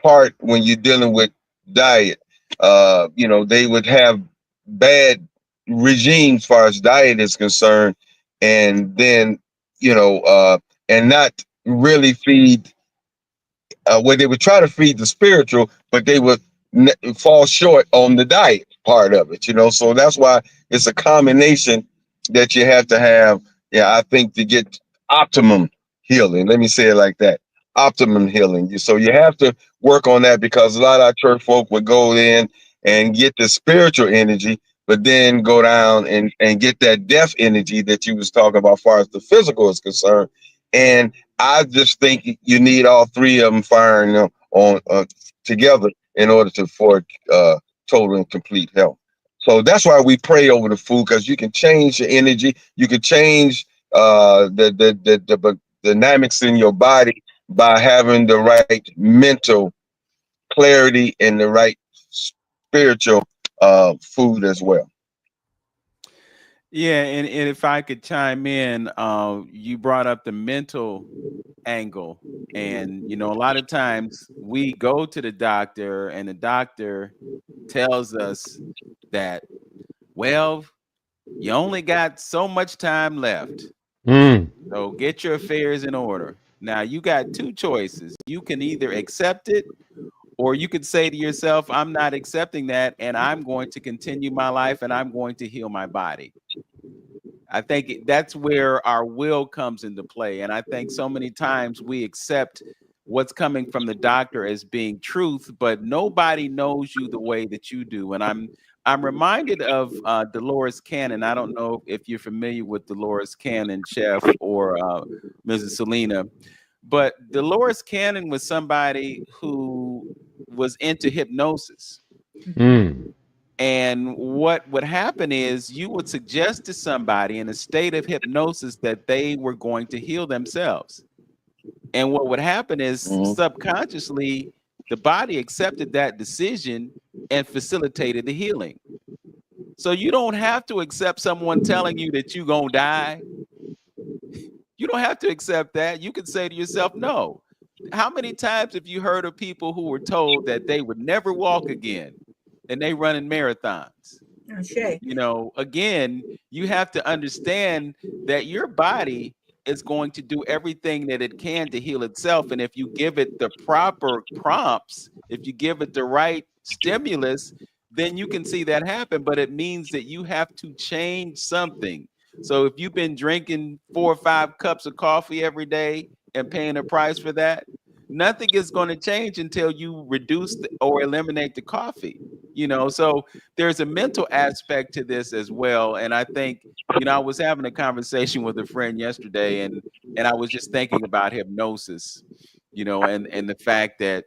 part when you're dealing with diet. They would have bad regimes as far as diet is concerned, and then and not really feed, where they would try to feed the spiritual, but they would fall short on the diet part of it. So that's why it's a combination that you have to have. Yeah, I think, to get optimum healing. Let me say it like that: optimum healing. So you have to work on that, because a lot of our church folk would go in and get the spiritual energy, but then go down and get that death energy that you was talking about, as far as the physical is concerned. And I just think you need all three of them firing on together in order for total and complete health. So that's why we pray over the food, because you can change your energy, you can change the dynamics in your body by having the right mental clarity and the right spiritual food as well. Yeah, and if I could chime in, you brought up the mental angle. And, a lot of times we go to the doctor and the doctor tells us that, well, you only got so much time left. Mm, So get your affairs in order. Now, you got two choices. You can either accept it, or you could say to yourself, I'm not accepting that, and I'm going to continue my life and I'm going to heal my body. I think that's where our will comes into play. And I think so many times we accept what's coming from the doctor as being truth, but nobody knows you the way that you do. And I'm reminded of Dolores Cannon. I don't know if you're familiar with Dolores Cannon, Chef, or Mrs. Selena, but Dolores Cannon was somebody who was into hypnosis. mm, And what would happen is you would suggest to somebody in a state of hypnosis that they were going to heal themselves. And what would happen is Hmm. subconsciously, the body accepted that decision and facilitated the healing. So you don't have to accept someone telling you that you're going to die. You don't have to accept that. You can say to yourself, no. How many times have you heard of people who were told that they would never walk again and they run in marathons? Shay. Again, you have to understand that your body is going to do everything that it can to heal itself. And if you give it the proper prompts, if you give it the right stimulus, then you can see that happen. But it means that you have to change something. So if you've been drinking 4 or 5 cups of coffee every day and paying a price for that, nothing is going to change until you reduce or eliminate the coffee. So there's a mental aspect to this as well. And I think, I was having a conversation with a friend yesterday, and I was just thinking about hypnosis, and the fact that,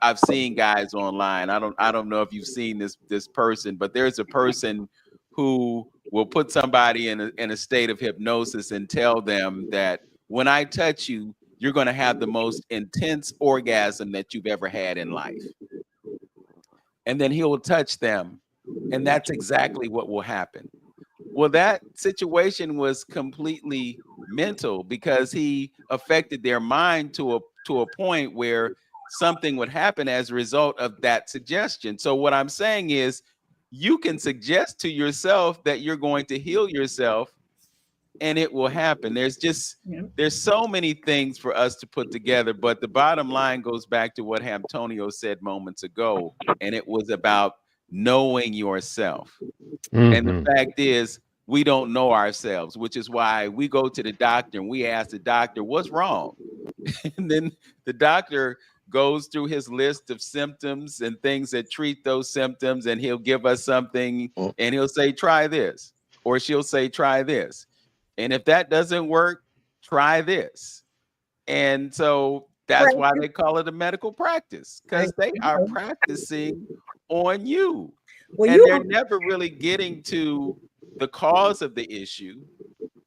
I've seen guys online. I don't know if you've seen this person, but there's a person who will put somebody in a state of hypnosis and tell them that when I touch you, you're going to have the most intense orgasm that you've ever had in life. And then he will touch them, and that's exactly what will happen. Well, that situation was completely mental because he affected their mind to a point where something would happen as a result of that suggestion. So what I'm saying is you can suggest to yourself that you're going to heal yourself, and it will happen. Yeah. There's so many things for us to put together, but the bottom line goes back to what Antonio said moments ago, and it was about knowing yourself. And the mm-hmm. fact is, we don't know ourselves, which is why we go to the doctor and we ask the doctor, what's wrong? And then the doctor goes through his list of symptoms and things that treat those symptoms, and he'll give us something and he'll say, try this, or she'll say, try this. And if that doesn't work, try this. And so that's why they call it a medical practice, I, because they are practicing on you. well, And you they're never really getting to the cause of the issue.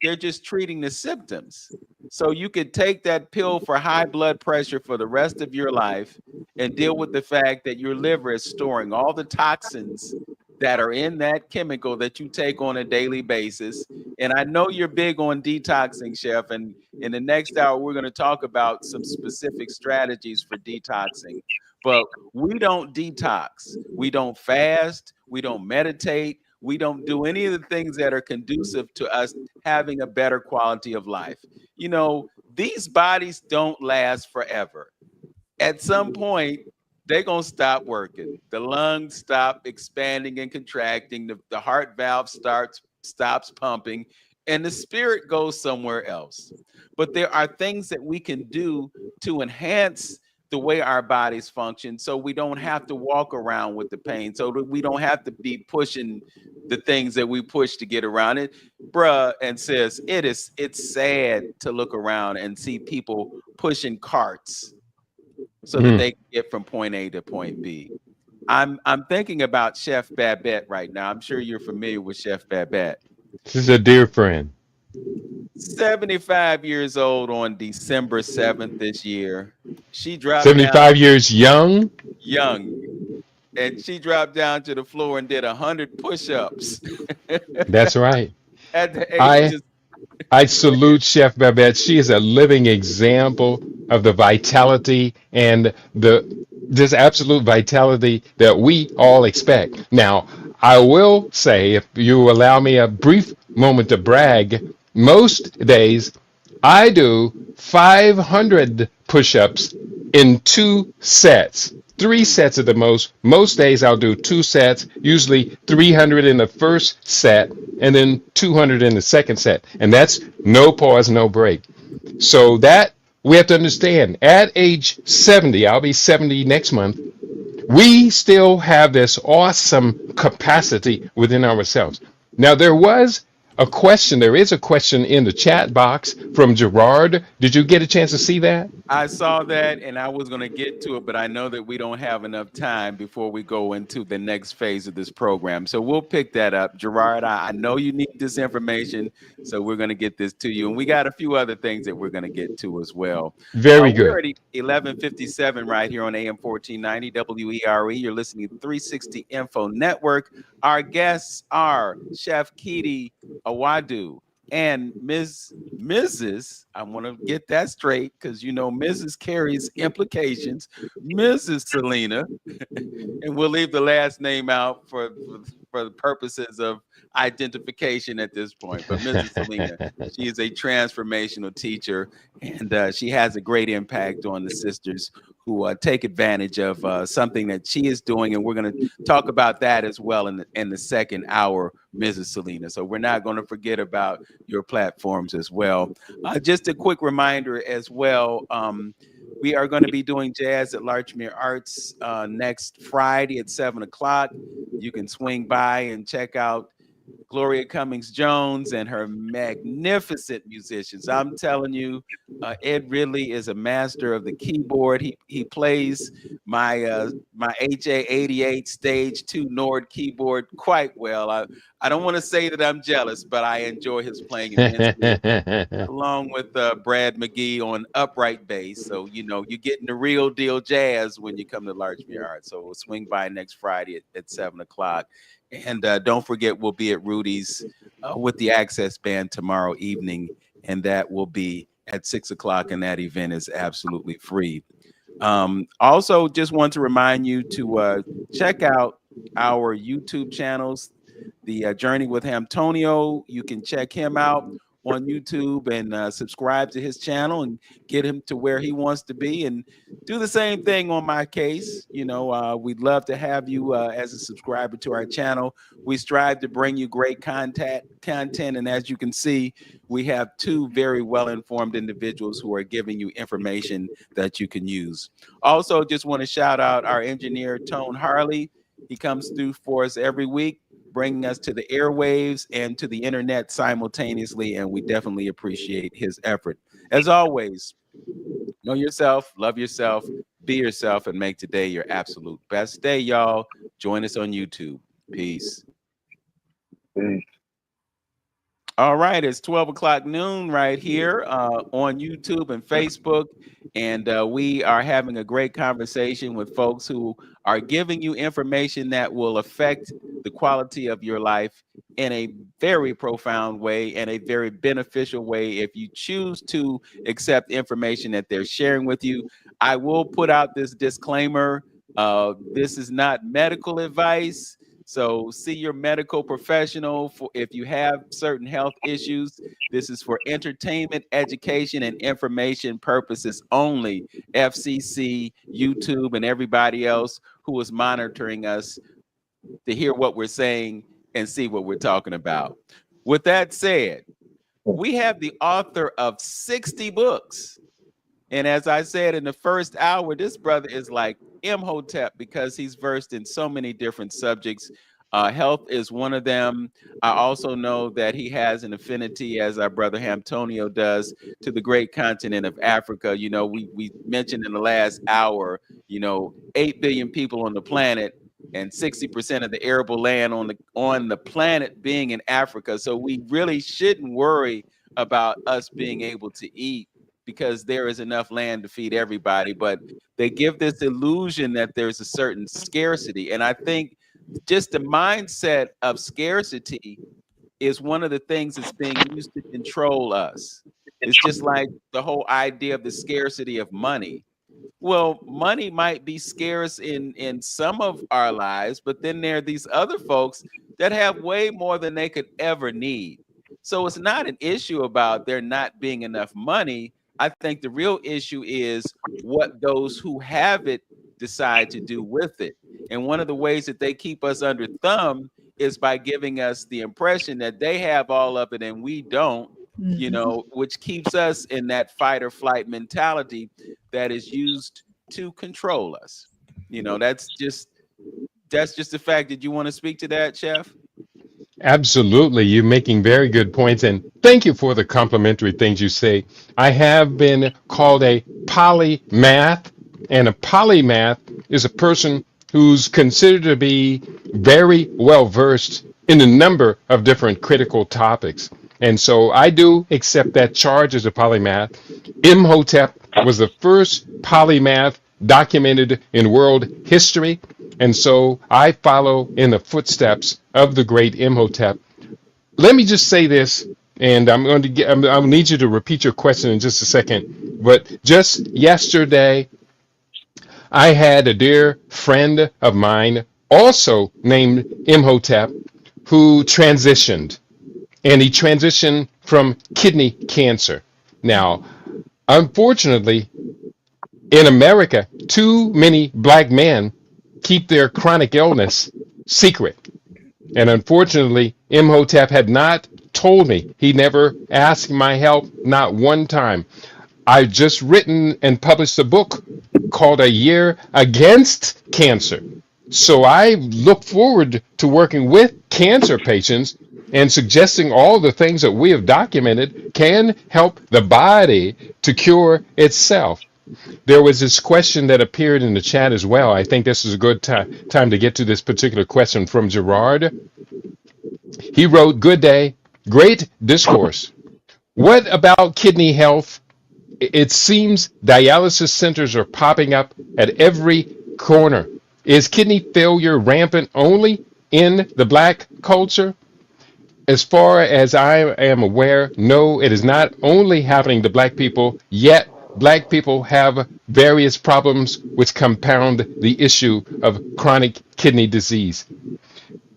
They're just treating the symptoms. So you could take that pill for high blood pressure for the rest of your life and deal with the fact that your liver is storing all the toxins that are in that chemical that you take on a daily basis. And I know you're big on detoxing, Chef. And in the next hour, we're going to talk about some specific strategies for detoxing. But we don't detox. We don't fast. We don't meditate. We don't do any of the things that are conducive to us having a better quality of life. These bodies don't last forever. At some point, they're going to stop working. The lungs stop expanding and contracting. The heart valve stops pumping, and the spirit goes somewhere else. But there are things that we can do to enhance the way our bodies function so we don't have to walk around with the pain, so that we don't have to be pushing the things that we push to get around it. Bruh and sis, it's sad to look around and see people pushing carts so that Mm. they can get from point A to point B. I'm thinking about Chef Babette right now. I'm sure you're familiar with Chef Babette. This is a dear friend. 75 years old on December 7th this year. She dropped down 75 years young. young, and she dropped down to the floor and did 100 push-ups. That's right. at the age I of I go ahead. salute Chef Babette. She is a living example of the vitality and the this absolute vitality that we all expect. Now, I will say, if you allow me a brief moment to brag, most days I do 500 push-ups in 2 sets. 3 sets at the most. Most days I'll do 2 sets, usually 300 in the first set and then 200 in the second set. And that's no pause, no break. So that we have to understand at age 70, I'll be 70 next month, we still have this awesome capacity within ourselves. Now, there is a question in the chat box from Gerard. Did you get a chance to see that? I saw that and I was going to get to it, but I know that we don't have enough time before we go into the next phase of this program. So we'll pick that up. Gerard, I know you need this information, so we're going to get this to you. And we got a few other things that we're going to get to as well. Very We're good. at 11:57 right here on AM 1490 WERE. You're listening to 360 Info Network. Our guests are Chef Keidi Awadu and Mrs. I want to get that straight because you know Mrs. carries implications. Mrs. Selina, and we'll leave the last name out for the purposes of identification at this point. But Mrs. Selena, she is a transformational teacher, and she has a great impact on the sisters who take advantage of something that she is doing, and we're going to talk about that as well in the second hour, Mrs. Selena. So we're not going to forget about your platforms as well. Just a quick reminder as well. We are going to be doing jazz at Larchmere Arts next Friday at 7 o'clock. You can swing by and check out Gloria Cummings Jones and her magnificent musicians. I'm telling you, Ed really is a master of the keyboard. He plays my HA88 Stage 2 Nord keyboard quite well. I don't want to say that I'm jealous, but I enjoy his playing immensely along with Brad McGee on upright bass. So, you know, you're getting the real deal jazz when you come to Larchmere Arts. So we'll swing by next Friday at 7 o'clock. And don't forget, we'll be at Rudy's with the Access Band tomorrow evening. And that will be at 6 o'clock. And that event is absolutely free. Also, just want to remind you to check out our YouTube channels, the Journey with Antonio. You can check him out on YouTube and subscribe to his channel and get him to where he wants to be. And do the same thing on my case. You know, we'd love to have you as a subscriber to our channel. We strive to bring you great content. And as you can see, we have two very well-informed individuals who are giving you information that you can use. Also, just want to shout out our engineer, Tone Harley. He comes through for us every week, bringing us to the airwaves and to the internet simultaneously, and we definitely appreciate his effort. As always, know yourself, be yourself, and make today your absolute best day, y'all. Join us on YouTube. Peace. All right, it's 12 o'clock noon right here on YouTube and Facebook. And we are having a great conversation with folks who are giving you information that will affect the quality of your life in a very profound way and a very beneficial way if you choose to accept information that they're sharing with you. I will put out this disclaimer. This is not medical advice. So see your medical professional for if you have certain health issues. This is for entertainment, education, and information purposes only. FCC, YouTube, and everybody else who is monitoring us to hear what we're saying and see what we're talking about. With that said, we have the author of 60 books. And as I said in the first hour, this brother is like Imhotep because he's versed in so many different subjects. Health is one of them. I also know that he has an affinity, as our brother Antonio does, to the great continent of Africa. You know, we mentioned in the last hour, you know, 8 billion people on the planet and 60% of the arable land on the planet being in Africa. So we really shouldn't worry about us being able to eat because there is enough land to feed everybody, but they give this illusion that there's a certain scarcity. And I think just the mindset of scarcity is one of the things that's being used to control us. It's just like the whole idea of the scarcity of money. Well, money might be scarce in some of our lives, but then there are these other folks that have way more than they could ever need. So it's not an issue about there not being enough money. I think the real issue is what those who have it decide to do with it. And one of the ways that they keep us under thumb is by giving us the impression that they have all of it and we don't, Mhm. which keeps us in that fight or flight mentality that is used to control us. That's just the fact. Did you want to speak to that, Chef? Absolutely. You're making very good points. And thank you for the complimentary things you say. I have been called a polymath, and a polymath is a person who's considered to be very well versed in a number of different critical topics. And so I do accept that charge as a polymath. Imhotep was the first polymath documented in world history. And so I follow in the footsteps of the great Imhotep. Let me just say this, and I'll need you to repeat your question in just a second. But just yesterday, I had a dear friend of mine, also named Imhotep, who transitioned. And he transitioned from kidney cancer. Now, unfortunately, in America, too many black men keep their chronic illness secret. And unfortunately, Imhotep had not told me. He never asked my help, not one time. I've just written and published a book called A Year Against Cancer. So I look forward to working with cancer patients and suggesting all the things that we have documented can help the body to cure itself. There was this question that appeared in the chat as well. I think this is a good time to get to this particular question from Gerard. He wrote, "Good day, great discourse. What about kidney health? It seems dialysis centers are popping up at every corner. Is kidney failure rampant only in the black culture? As far as I am aware, no, it is not only happening to black people, yet black people have various problems which compound the issue of chronic kidney disease.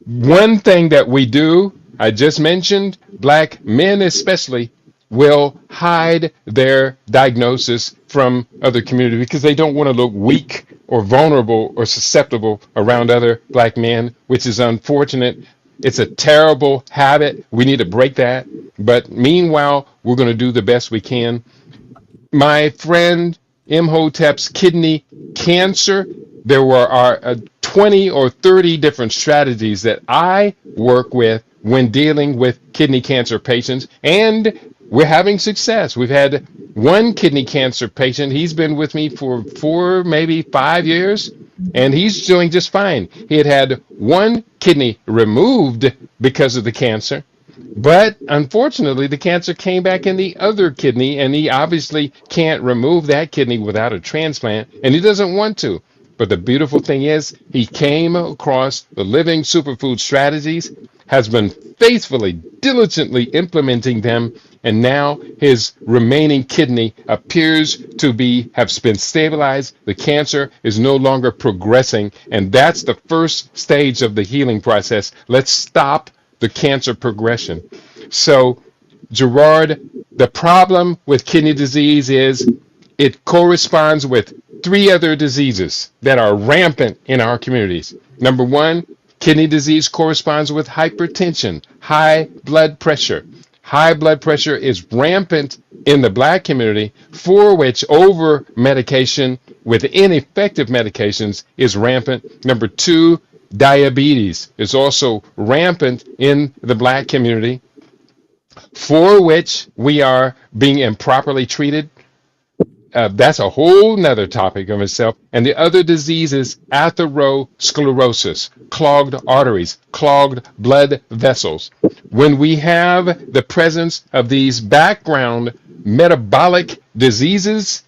One thing that we do, I just mentioned, black men especially, will hide their diagnosis from other community because they don't want to look weak or vulnerable or susceptible around other black men, which is unfortunate. It's a terrible habit. We need to break that. But meanwhile, we're going to do the best we can. My friend Imhotep's kidney cancer, there were 20 or 30 different strategies that I work with when dealing with kidney cancer patients, and we're having success. We've had one kidney cancer patient. He's been with me for 4, maybe 5 years, and he's doing just fine. He had one kidney removed because of the cancer. But unfortunately, the cancer came back in the other kidney, and he obviously can't remove that kidney without a transplant, and he doesn't want to. But the beautiful thing is, he came across the living superfood strategies, has been faithfully, diligently implementing them, and now his remaining kidney appears to have been stabilized. The cancer is no longer progressing, and that's the first stage of the healing process. Let's stop the cancer progression. So, Gerard, the problem with kidney disease is it corresponds with 3 other diseases that are rampant in our communities. Number 1, kidney disease corresponds with hypertension, high blood pressure. High blood pressure is rampant in the black community, for which over medication with ineffective medications is rampant. Number 2, diabetes is also rampant in the black community, for which we are being improperly treated. That's a whole nother topic of itself. And the other diseases, atherosclerosis, clogged arteries, clogged blood vessels. When we have the presence of these background metabolic diseases,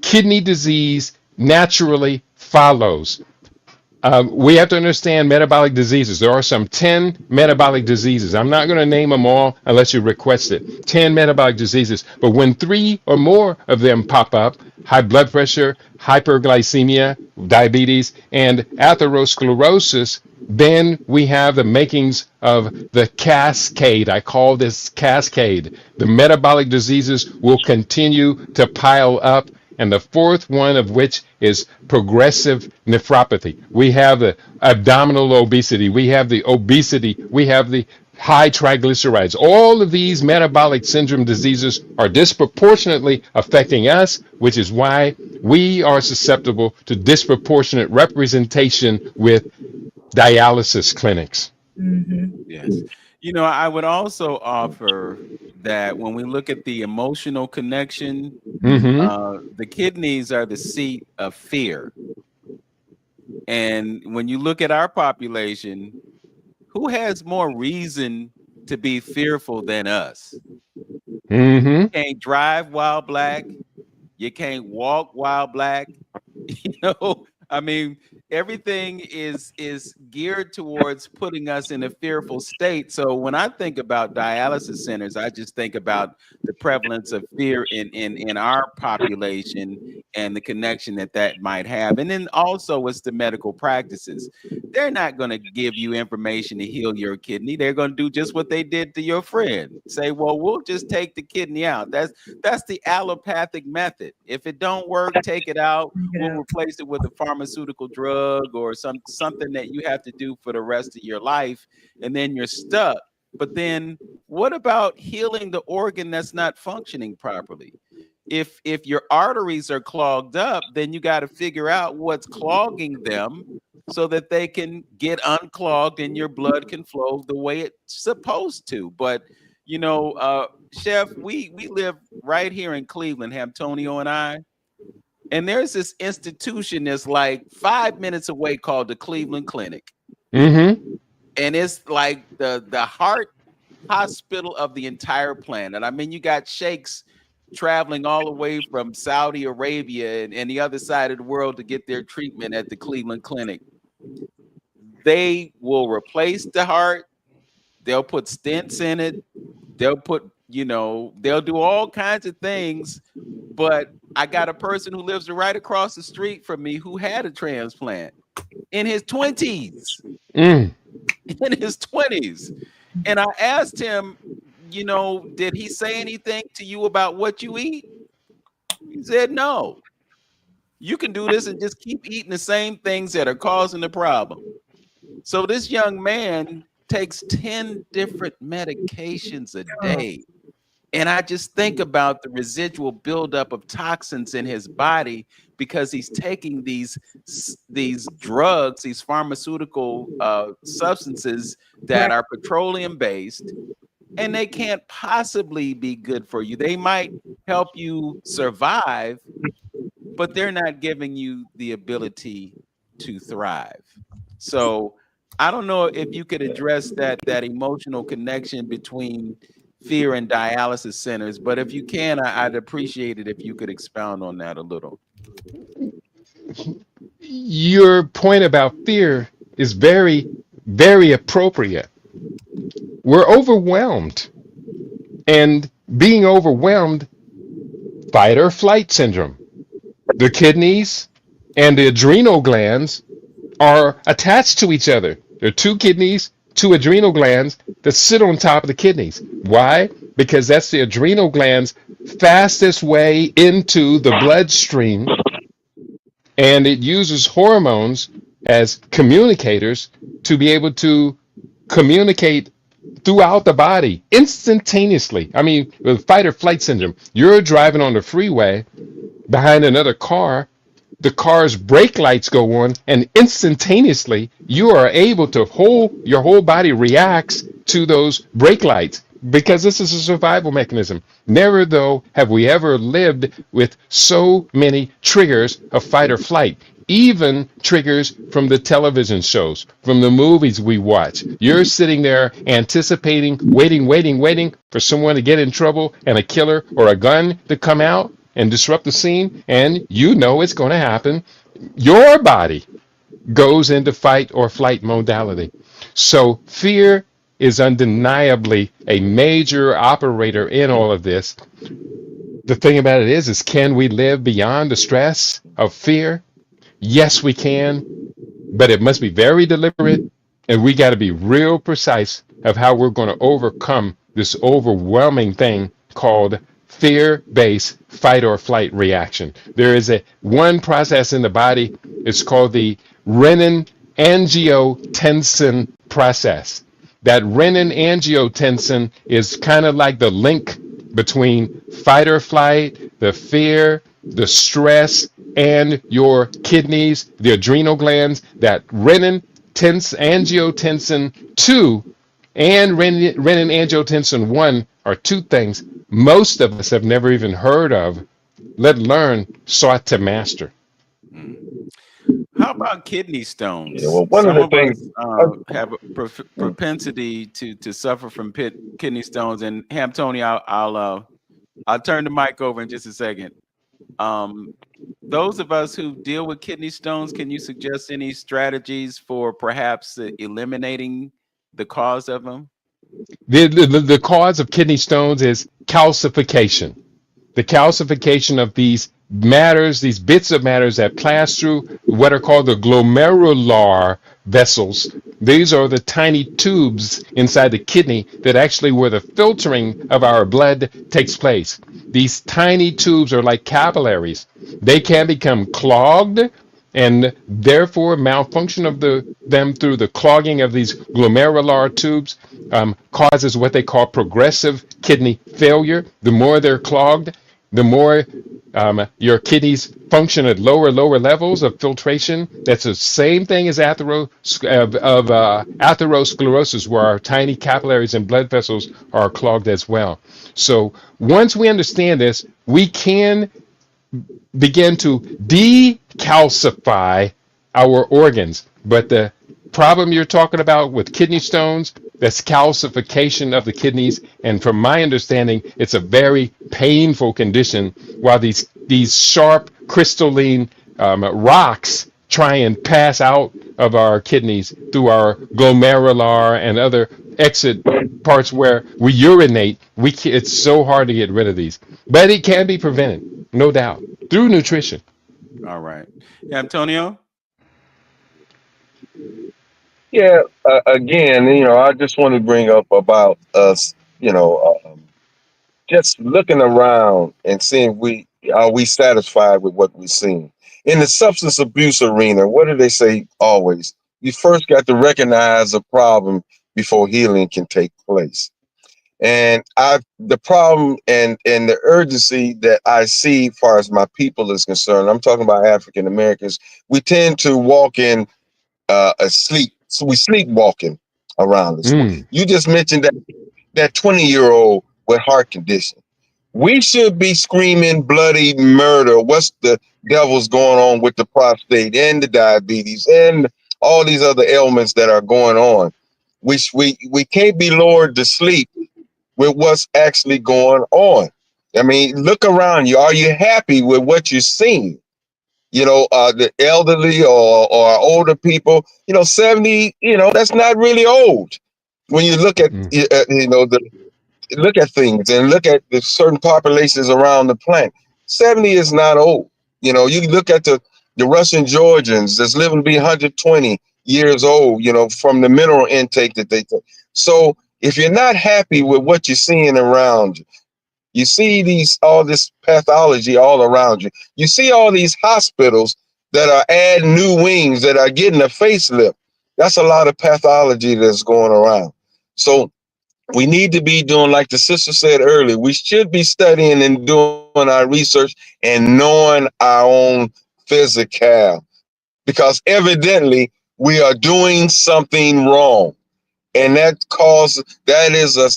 kidney disease naturally follows. We have to understand metabolic diseases. There are some 10 metabolic diseases. I'm not going to name them all unless you request it. 10 metabolic diseases. But when three or more of them pop up, high blood pressure, hyperglycemia, diabetes, and atherosclerosis, then we have the makings of the cascade. I call this cascade. The metabolic diseases will continue to pile up, and the fourth one of which is progressive nephropathy. We have the abdominal obesity, we have the obesity, we have the high triglycerides. All of these metabolic syndrome diseases are disproportionately affecting us, which is why we are susceptible to disproportionate representation with dialysis clinics. Mm-hmm. Yes. I would also offer that when we look at the emotional connection, Mm-hmm. the kidneys are the seat of fear. And when you look at our population, who has more reason to be fearful than us? Mm-hmm. Can't drive while black. You can't walk while black. I mean, everything is geared towards putting us in a fearful state. So when I think about dialysis centers, I just think about the prevalence of fear in our population and the connection that might have. And then also it's the medical practices. They're not going to give you information to heal your kidney. They're going to do just what they did to your friend. Say, well, we'll just take the kidney out. That's the allopathic method. If it don't work, take it out. We'll Yeah. replace it with a pharmaceutical drug or something that you have to do for the rest of your life, and then you're stuck. But then what about healing the organ that's not functioning properly? If your arteries are clogged up, then you got to figure out what's clogging them so that they can get unclogged and your blood can flow the way it's supposed to. But Chef, we live right here in Cleveland, Antonio and I. And there's this institution that's like 5 minutes away called the Cleveland Clinic. Mm-hmm. And it's like the heart hospital of the entire planet. I mean, you got sheikhs traveling all the way from Saudi Arabia and the other side of the world to get their treatment at the Cleveland Clinic. They will replace the heart. They'll put stents in it. They'll do all kinds of things. But I got a person who lives right across the street from me who had a transplant in his 20s. Mm. In his 20s. And I asked him, did he say anything to you about what you eat? He said, no. You can do this and just keep eating the same things that are causing the problem. So this young man takes 10 different medications a day. And I just think about the residual buildup of toxins in his body because he's taking these drugs, these pharmaceutical substances that are petroleum based, and they can't possibly be good for you. They might help you survive, but they're not giving you the ability to thrive. So I don't know if you could address that emotional connection between fear and dialysis centers, but if you can, I'd appreciate it if you could expound on that a little. Your point about fear is very, very appropriate. We're overwhelmed, and being overwhelmed, fight or flight syndrome. The kidneys and the adrenal glands are attached to each other. There are two kidneys, two adrenal glands that sit on top of the kidneys. Why? Because that's the adrenal gland's fastest way into the bloodstream, and it uses hormones as communicators to be able to communicate throughout the body instantaneously. I mean, with fight or flight syndrome, you're driving on the freeway behind another car, the car's brake lights go on, and instantaneously you are able to your whole body reacts to those brake lights because this is a survival mechanism. Never, though, have we ever lived with so many triggers of fight or flight. Even triggers from the television shows, from the movies we watch. You're sitting there anticipating, waiting for someone to get in trouble and a killer or a gun to come out and disrupt the scene, and you know it's going to happen. Your body goes into fight or flight modality. So fear is undeniably a major operator in all of this. The thing about it is can we live beyond the stress of fear? Yes, we can, but it must be very deliberate, and we got to be real precise of how we're going to overcome this overwhelming thing called fear-based fight or flight reaction. There is a one process in the body. It's called the renin-angiotensin process. That renin-angiotensin is kind of like the link between fight or flight, the fear, the stress, and your kidneys, the adrenal glands. That renin-angiotensin 2 and renin-angiotensin 1 are two things most of us have never even heard of, let alone sought to master. Mm. How about kidney Yeah, stones? well, one of Some the of things, us uh, have a propensity to suffer from kidney stones. And Ham Tony, I'll turn the mic over in just a second. Um, those of us who deal with kidney stones, can you suggest any strategies for perhaps eliminating the cause of them? The cause of kidney stones is calcification. The calcification of these matters, these bits of matters that pass through what are called the glomerular vessels. These are the tiny tubes inside the kidney that actually where the filtering of our blood takes place. These tiny tubes are like capillaries. They can become clogged and therefore malfunction of them through the clogging of these glomerular tubes causes what they call progressive kidney failure. The more they're clogged, the more your kidneys function at lower levels of filtration. That's the same thing as atherosclerosis, where our tiny capillaries and blood vessels are clogged as well. So once we understand this, we can begin to decalcify our organs. But the problem you're talking about with kidney stones, that's calcification of the kidneys. And from my understanding, it's a very painful condition while these sharp crystalline rocks try and pass out of our kidneys through our glomerular and other exit parts where we urinate. It's so hard to get rid of these, but it can be prevented, no doubt, through nutrition. All right. Antonio? yeah, again, I just want to bring up about us, just looking around and seeing we are we satisfied with what we've seen. In the substance abuse arena, what do they say always? You first got to recognize a problem before healing can take place. And the problem and the urgency that I see as far as my people is concerned, I'm talking about African Americans, we tend to walk in asleep. So we sleepwalking around this. Mm, You just mentioned that 20-year-old with heart condition. We should be screaming bloody murder. What's the devil's going on with the prostate and the diabetes and all these other ailments that are going on? We can't be lured to sleep with what's actually going on. I mean, look around you. Are you happy with what you're seeing? The elderly or older people, 70, that's not really old. When you look at, mm, look at things and look at the certain populations around the planet, 70 is not old. You look at the Russian Georgians that's living to be 120 years old, from the mineral intake that they take. So if you're not happy with what you're seeing around you, you see all this pathology all around you. You see all these hospitals that are adding new wings, that are getting a facelift. That's a lot of pathology that's going around. So we need to be doing, like the sister said earlier, we should be studying and doing our research and knowing our own physical, because evidently we are doing something wrong. And that is a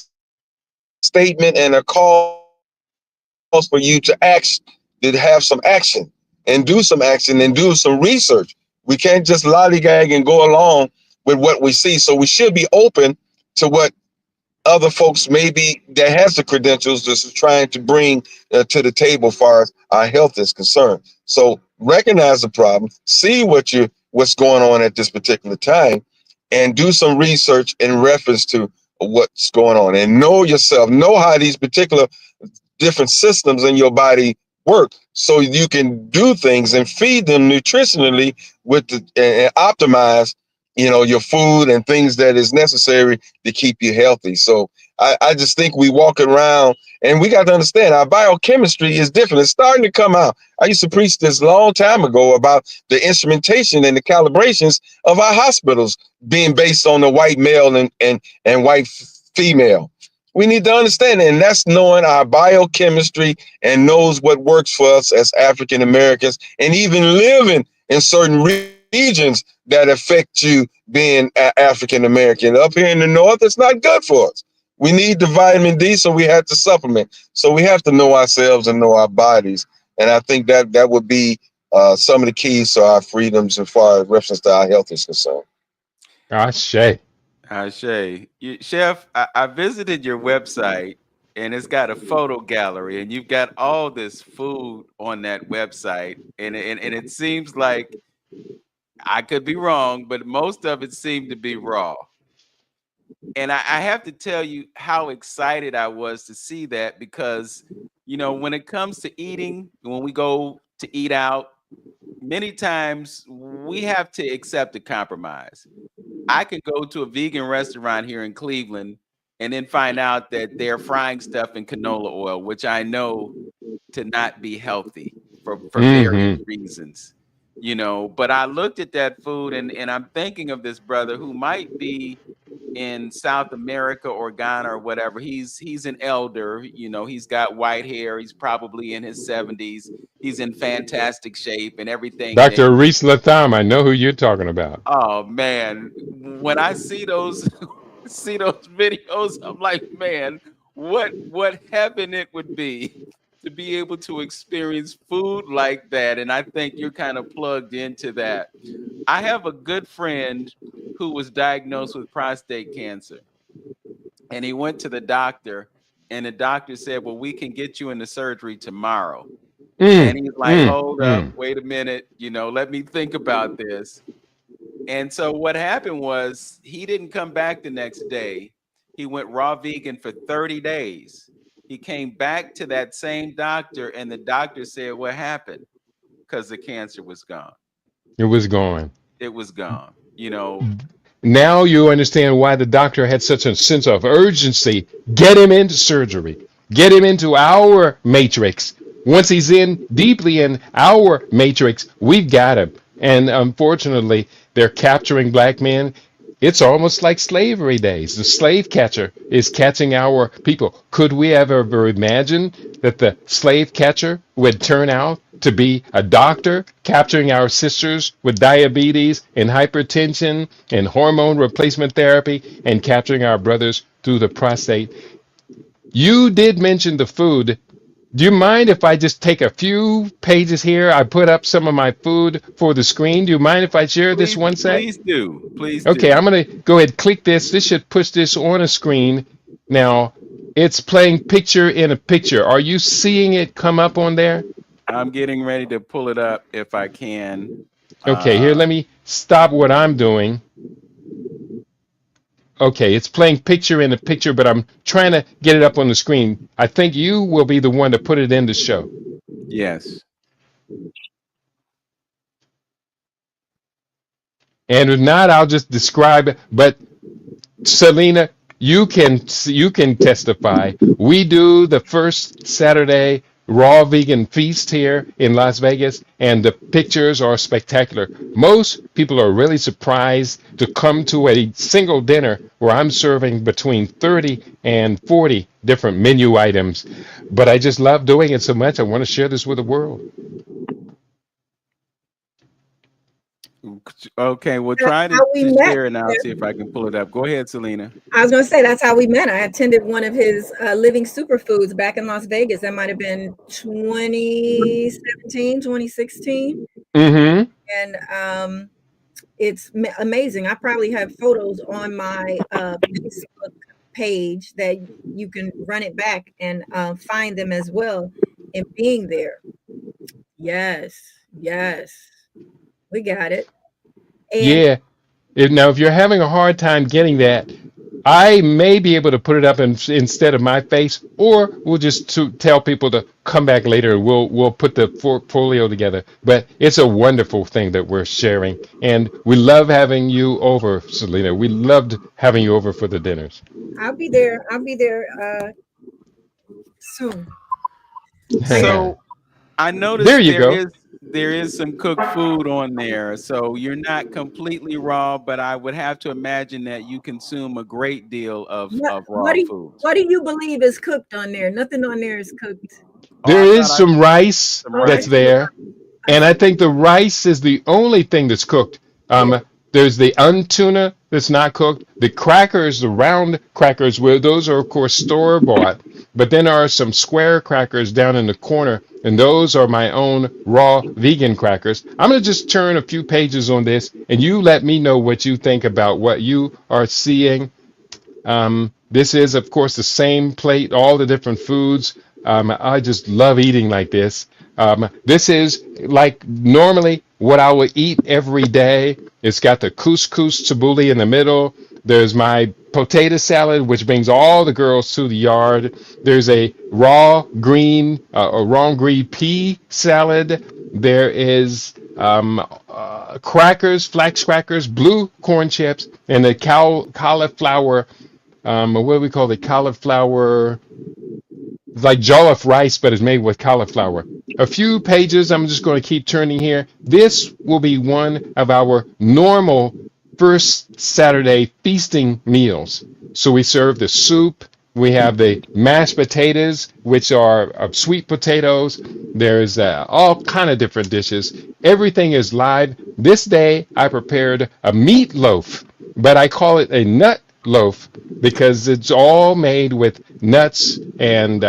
statement and a cause for you to have some action and do some action and do some research. We can't just lollygag and go along with what we see. So we should be open to what other folks maybe that has the credentials just trying to bring to the table as far as our health is concerned. So recognize the problem, see what what's going on at this particular time, and do some research in reference to what's going on, and know yourself, know how these particular different systems in your body work, so you can do things and feed them nutritionally with the and optimize, your food and things that is necessary to keep you healthy. So I just think we walk around, and we got to understand our biochemistry is different. It's starting to come out. I used to preach this long time ago about the instrumentation and the calibrations of our hospitals being based on the white male and white female. We need to understand it, and that's knowing our biochemistry and knows what works for us as African Americans, and even living in certain regions that affect you being African American. Up here in the North, it's not good for us. We need the vitamin D, so we have to supplement. So we have to know ourselves and know our bodies, and I think that would be some of the keys to our freedoms as far as reference to our health is concerned. Ashe. Shay, Chef, I visited your website and it's got a photo gallery and you've got all this food on that website. And it seems like I could be wrong, but most of it seemed to be raw. And I have to tell you how excited I was to see that because, when it comes to eating, when we go to eat out, many times we have to accept a compromise. I could go to a vegan restaurant here in Cleveland and then find out that they're frying stuff in canola oil, which I know to not be healthy for various Mm-hmm. reasons. But I looked at that food and I'm thinking of this brother who might be in South America or Ghana or whatever. He's an elder, he's got white hair, he's probably in his 70s. He's in fantastic shape and everything. And Dr. Reese Latham, I know who you're talking about. oh man, when I see those see those videos, I'm like, man, what heaven it would be to be able to experience food like that. And I think you're kind of plugged into that. I have a good friend who was diagnosed with prostate cancer, and he went to the doctor, and the doctor said, "Well, we can get you into surgery tomorrow." And Mm, he's like, mm, "Hold up, mm. wait a minute, let me think about this." And so what happened was he didn't come back the next day. He went raw vegan for 30 days. He came back to that same doctor, and the doctor said, "What happened?" Because the cancer was gone. It was gone. It was gone. You know, Now you understand why the doctor had such a sense of urgency. Get him into surgery. Get him into our matrix. Once he's in deeply in our matrix, we've got him. And unfortunately, they're capturing black men. It's almost like slavery days. The slave catcher is catching our people. Could we ever imagine that the slave catcher would turn out to be a doctor capturing our sisters with diabetes and hypertension and hormone replacement therapy and capturing our brothers through the prostate? You did mention the food. Do you mind if I just take a few pages here? I put up some of my food for the screen. Do you mind if I share this please, one sec? please do. Please Okay, do. I'm going to go ahead and click this. This should push this on a screen. Now, it's playing picture in a picture. Are you seeing it come up on there? I'm getting ready to pull it up if I can. Okay, Uh, here, let me stop what I'm doing. Okay, it's playing picture in a picture, but I'm trying to get it up on the screen. I think you will be the one to put it in the show. yes. And if not, I'll just describe it. But Selena, you can testify. We do the first Saturday raw vegan feast here in Las Vegas, and the pictures are spectacular. Most people are really surprised to come to a single dinner where I'm serving between 30 and 40 different menu items. But I just love doing it so much. I want to share this with the world. Okay, we'll That's try how we to met. share it now, see if I can pull it up. Go ahead, Selena. I was going to say that's how we met. I attended one of his living superfoods back in Las Vegas. That might have been 2017, 2016. Mm-hmm. And it's amazing. I probably have photos on my Facebook page that you can run it back and find them as well. And being there. Yes. Yes. We got it. And Yeah. Now, if you're having a hard time getting that, I may be able to put it up instead of my face, or we'll just tell people to come back later and we'll put the portfolio together. But it's a wonderful thing that we're sharing, and we love having you over, Selena. We loved having you over for the dinners. I'll be there. I'll be there soon. I am. There So I noticed you go. there is some cooked food on there. So you're not completely raw, but I would have to imagine that you consume a great deal What of what raw do you, foods. what do you believe is cooked on there? Nothing on there is cooked. Oh, There I thought is I some rice some Oh, I that's rice. see. there. I And I see. think the rice is the only thing that's cooked. Yeah. There's the untuna that's not cooked. The crackers, the round crackers, where those are of course store bought. But then there are some square crackers down in the corner, and those are my own raw vegan crackers. I'm gonna just turn a few pages on this, and you let me know what you think about what you are seeing. This is, of course, the same plate, all the different foods. I just love eating like this. This is like normally what I would eat every day. It's got the couscous tabbouleh in the middle. There's my potato salad, which brings all the girls to the yard. There's a raw green pea salad. There is crackers, flax crackers, blue corn chips, and the cauliflower what do we call the cauliflower? It's like jollof rice, but it's made with cauliflower. A few pages. I'm just going to keep turning here. This will be one of our normal first Saturday feasting meals. So we serve the soup. We have the mashed potatoes, which are sweet potatoes. There's all kind of different dishes. Everything is live. This day I prepared a meatloaf, but I call it a nut loaf because it's all made with nuts and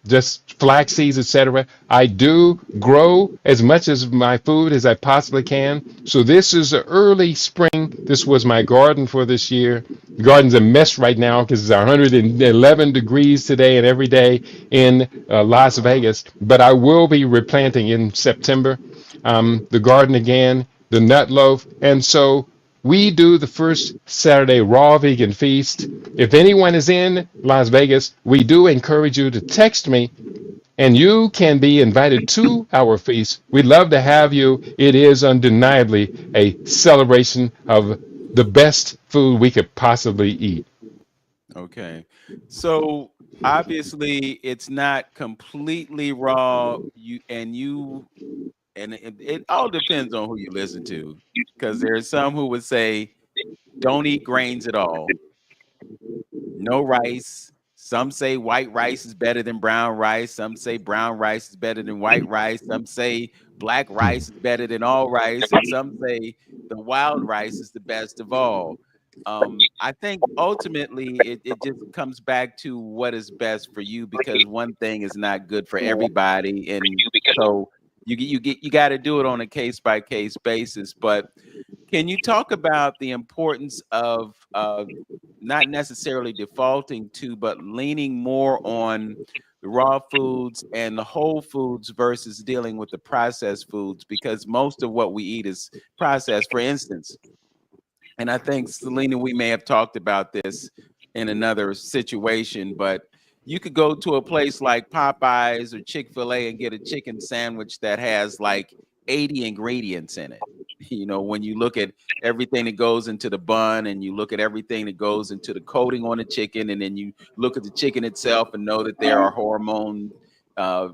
just flax seeds, etc. I do grow as much as my food as I possibly can. So this is the early spring. This was my garden for this year. The garden's a mess right now because it's 111 degrees today and every day in Las Vegas. But I will be replanting in September. The garden again, the nut loaf, and so we do the first Saturday raw vegan feast. If anyone is in Las Vegas, we do encourage you to text me and you can be invited to our feast. We'd love to have you. It is undeniably a celebration of the best food we could possibly eat. Okay. So obviously it's not completely raw. It all depends on who you listen to. Because there's some who would say don't eat grains at all. No rice. Some say white rice is better than brown rice. Some say brown rice is better than white rice. Some say black rice is better than all rice. And some say the wild rice is the best of all. I think ultimately it just comes back to what is best for you because one thing is not good for everybody. And so you got to do it on a case by case basis. But can you talk about the importance of not necessarily defaulting to, but leaning more on the raw foods and the whole foods versus dealing with the processed foods? Because most of what we eat is processed. For instance, and I think Selena, we may have talked about this in another situation, but you could go to a place like Popeyes or Chick-fil-A and get a chicken sandwich that has like 80 ingredients in it. You know, when you look at everything that goes into the bun and you look at everything that goes into the coating on the chicken, and then you look at the chicken itself and know that there are hormone uh,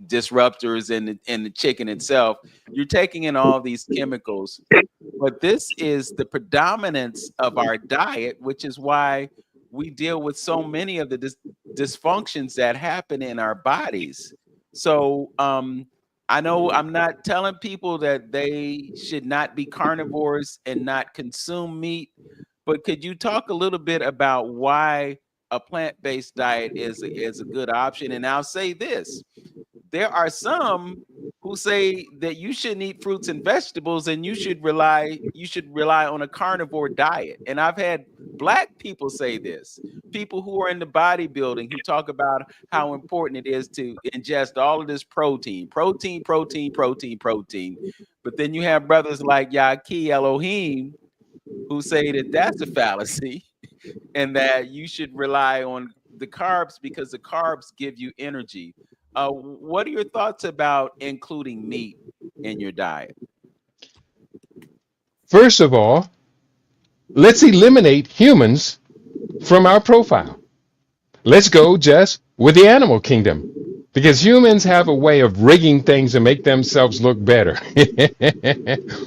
disruptors in the chicken itself, you're taking in all these chemicals, but this is the predominance of our diet, which is why we deal with so many of the dysfunctions that happen in our bodies. So I know I'm not telling people that they should not be carnivores and not consume meat, but could you talk a little bit about why a plant-based diet is a good option? And I'll say this: there are some who say that you shouldn't eat fruits and vegetables and you should rely on a carnivore diet. And I've had Black people say this. People who are in the bodybuilding who talk about how important it is to ingest all of this protein, protein, protein, protein, protein. But then you have brothers like Yaqui Elohim who say that that's a fallacy and that you should rely on the carbs because the carbs give you energy. What are your thoughts about including meat in your diet? First of all, let's eliminate humans from our profile. Let's go just with the animal kingdom. Because humans have a way of rigging things to make themselves look better.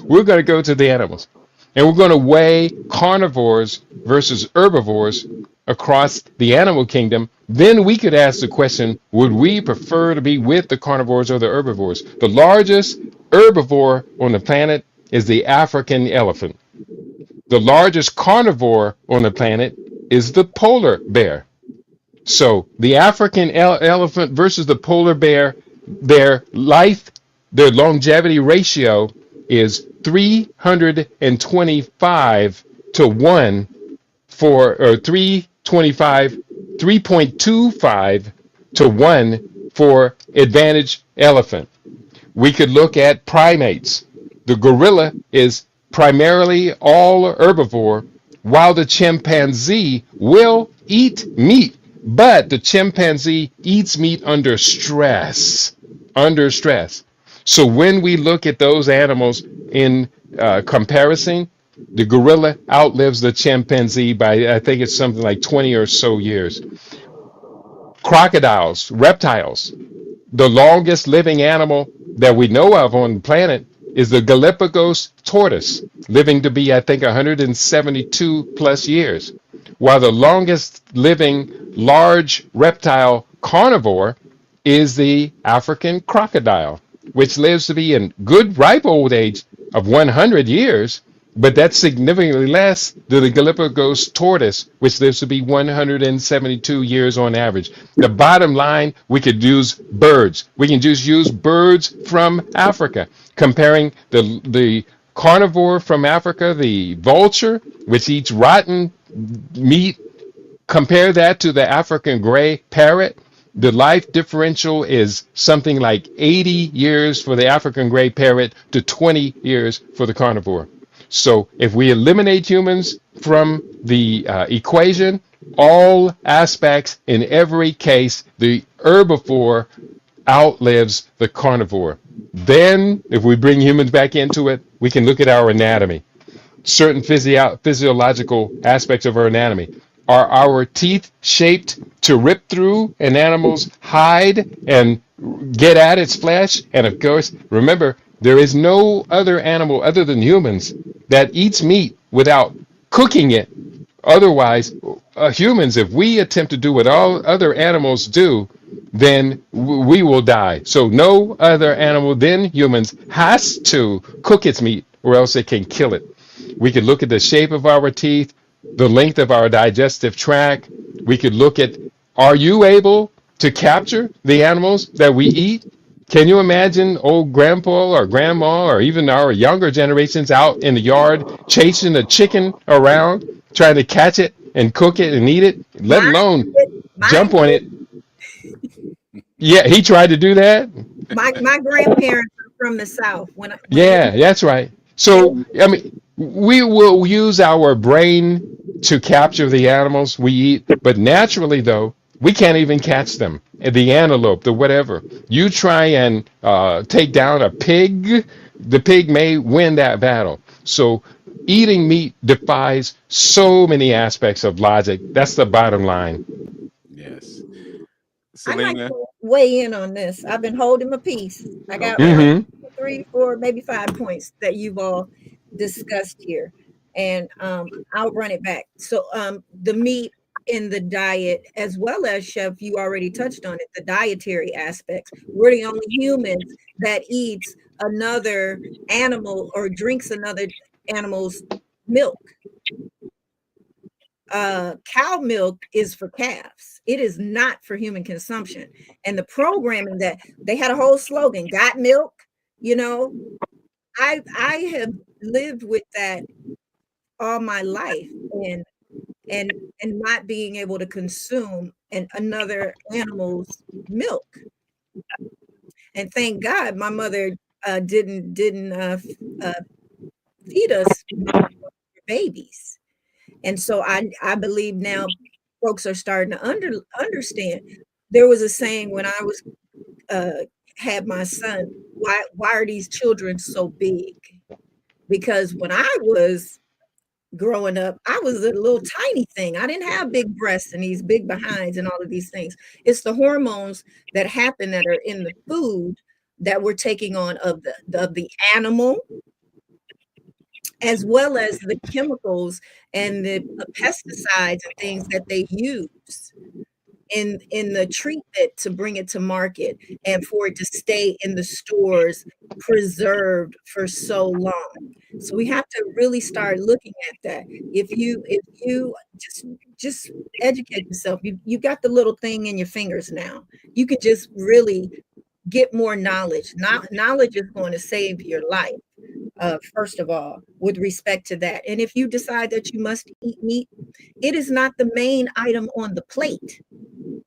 We're going to go to the animals. And we're going to weigh carnivores versus herbivores across the animal kingdom. Then we could ask the question, would we prefer to be with the carnivores or the herbivores? The largest herbivore on the planet is the African elephant. The largest carnivore on the planet is the polar bear. So the African elephant versus the polar bear, their longevity ratio is 325 to 1 or 3.25 to 1 for advantage elephant. We could look at primates. The gorilla is primarily all herbivore, while the chimpanzee will eat meat, but the chimpanzee eats meat under stress. Under stress. So when we look at those animals in comparison, the gorilla outlives the chimpanzee by, I think it's something like 20 or so years. Crocodiles, reptiles, the longest living animal that we know of on the planet is the Galapagos tortoise, living to be, I think, 172 plus years. While the longest living large reptile carnivore is the African crocodile, which lives to be in good ripe old age of 100 years, but that's significantly less than the Galapagos tortoise, which lives to be 172 years on average. The bottom line, we could use birds. We can just use birds from Africa, comparing the carnivore from Africa, the vulture, which eats rotten meat. Compare that to the African gray parrot. The life differential is something like 80 years for the African gray parrot to 20 years for the carnivore. So if we eliminate humans from the equation, all aspects, in every case, the herbivore outlives the carnivore. Then, if we bring humans back into it, we can look at our anatomy, certain physiological aspects of our anatomy. Are our teeth shaped to rip through an animal's hide and get at its flesh? And of course, remember, there is no other animal other than humans that eats meat without cooking it. Otherwise, humans, if we attempt to do what all other animals do, then we will die. So no other animal than humans has to cook its meat or else it can kill it. We could look at the shape of our teeth, the length of our digestive tract. We could look at, are you able to capture the animals that we eat? Can you imagine old grandpa or grandma or even our younger generations out in the yard chasing a chicken around, trying to catch it and cook it and eat it, let Mine alone did. jump Mine on did. it? Yeah, he tried to do that. My grandparents are from the South. When they Yeah, that's right. So, I mean, we will use our brain to capture the animals we eat, but naturally, though, we can't even catch them. The antelope, the whatever. You try and take down a pig, the pig may win that battle. So, eating meat defies so many aspects of logic. That's the bottom line. Yes. I'd like Selena. to weigh in on this. I've been holding my peace. I got Okay. one, Mm-hmm. 3, 4, maybe 5 points that you've all discussed here, and I'll run it back. So, the meat in the diet, as well as Chef, you already touched on it. The dietary aspects. We're the only humans that eats another animal or drinks another animal's milk. Cow milk is for calves. It is not for human consumption. And the programming that they had a whole slogan, got milk, you know, I have lived with that all my life. And and not being able to consume another animal's milk. And thank God my mother didn't feed us milk when we were babies. And so I believe now folks are starting to understand. There was a saying when I was had my son, why are these children so big? Because when I was growing up, I was a little tiny thing. I didn't have big breasts and these big behinds and all of these things. It's the hormones that happen that are in the food that we're taking on of the animal, as well as the chemicals and the pesticides and things that they use in the treatment to bring it to market and for it to stay in the stores preserved for so long. So we have to really start looking at that. If you just educate yourself. You got the little thing in your fingers now. You can just really get more knowledge. Knowledge is going to save your life, first of all, with respect to that. And if you decide that you must eat meat, it is not the main item on the plate.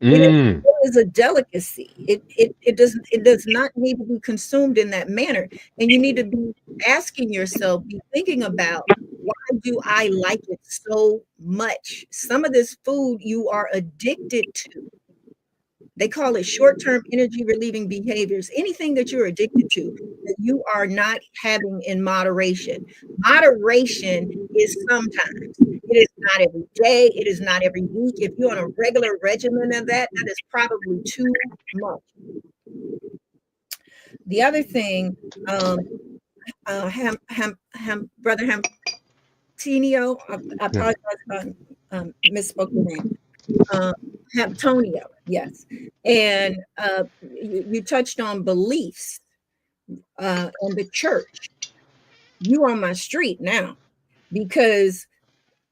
Mm. It is a delicacy. It does not need to be consumed in that manner. And you need to be asking yourself, be thinking about, why do I like it so much? Some of this food you are addicted to. They call it short-term energy relieving behaviors. Anything that you're addicted to that you are not having in moderation. Moderation is sometimes. It is not every day. It is not every week. If you're on a regular regimen of that, that is probably too much. The other thing, Brother Hamtinio, I Yeah. apologize if I misspoke your name. uh, Antonio, yes. And you touched on beliefs and the church. You on my street now because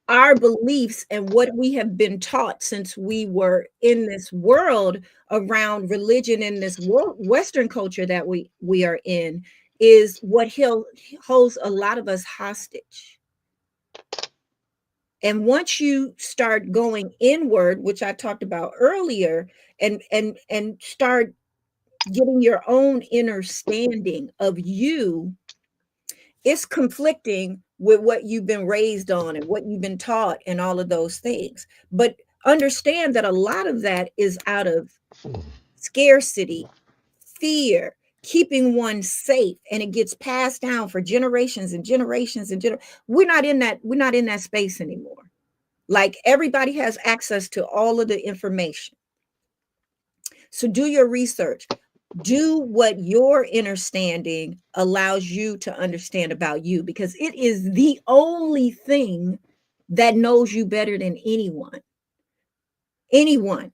our beliefs and what we have been taught since we were in this world around religion in this world, Western culture that we are in is what holds a lot of us hostage. And once you start going inward, which I talked about earlier, and start getting your own understanding of you, it's conflicting with what you've been raised on and what you've been taught and all of those things. But understand that a lot of that is out of scarcity, fear, keeping one safe, and it gets passed down for generations and generations and we're not in that space anymore. Like everybody has access to all of the information. So do your research. Do what your understanding allows you to understand about you, because it is the only thing that knows you better than anyone. Anyone.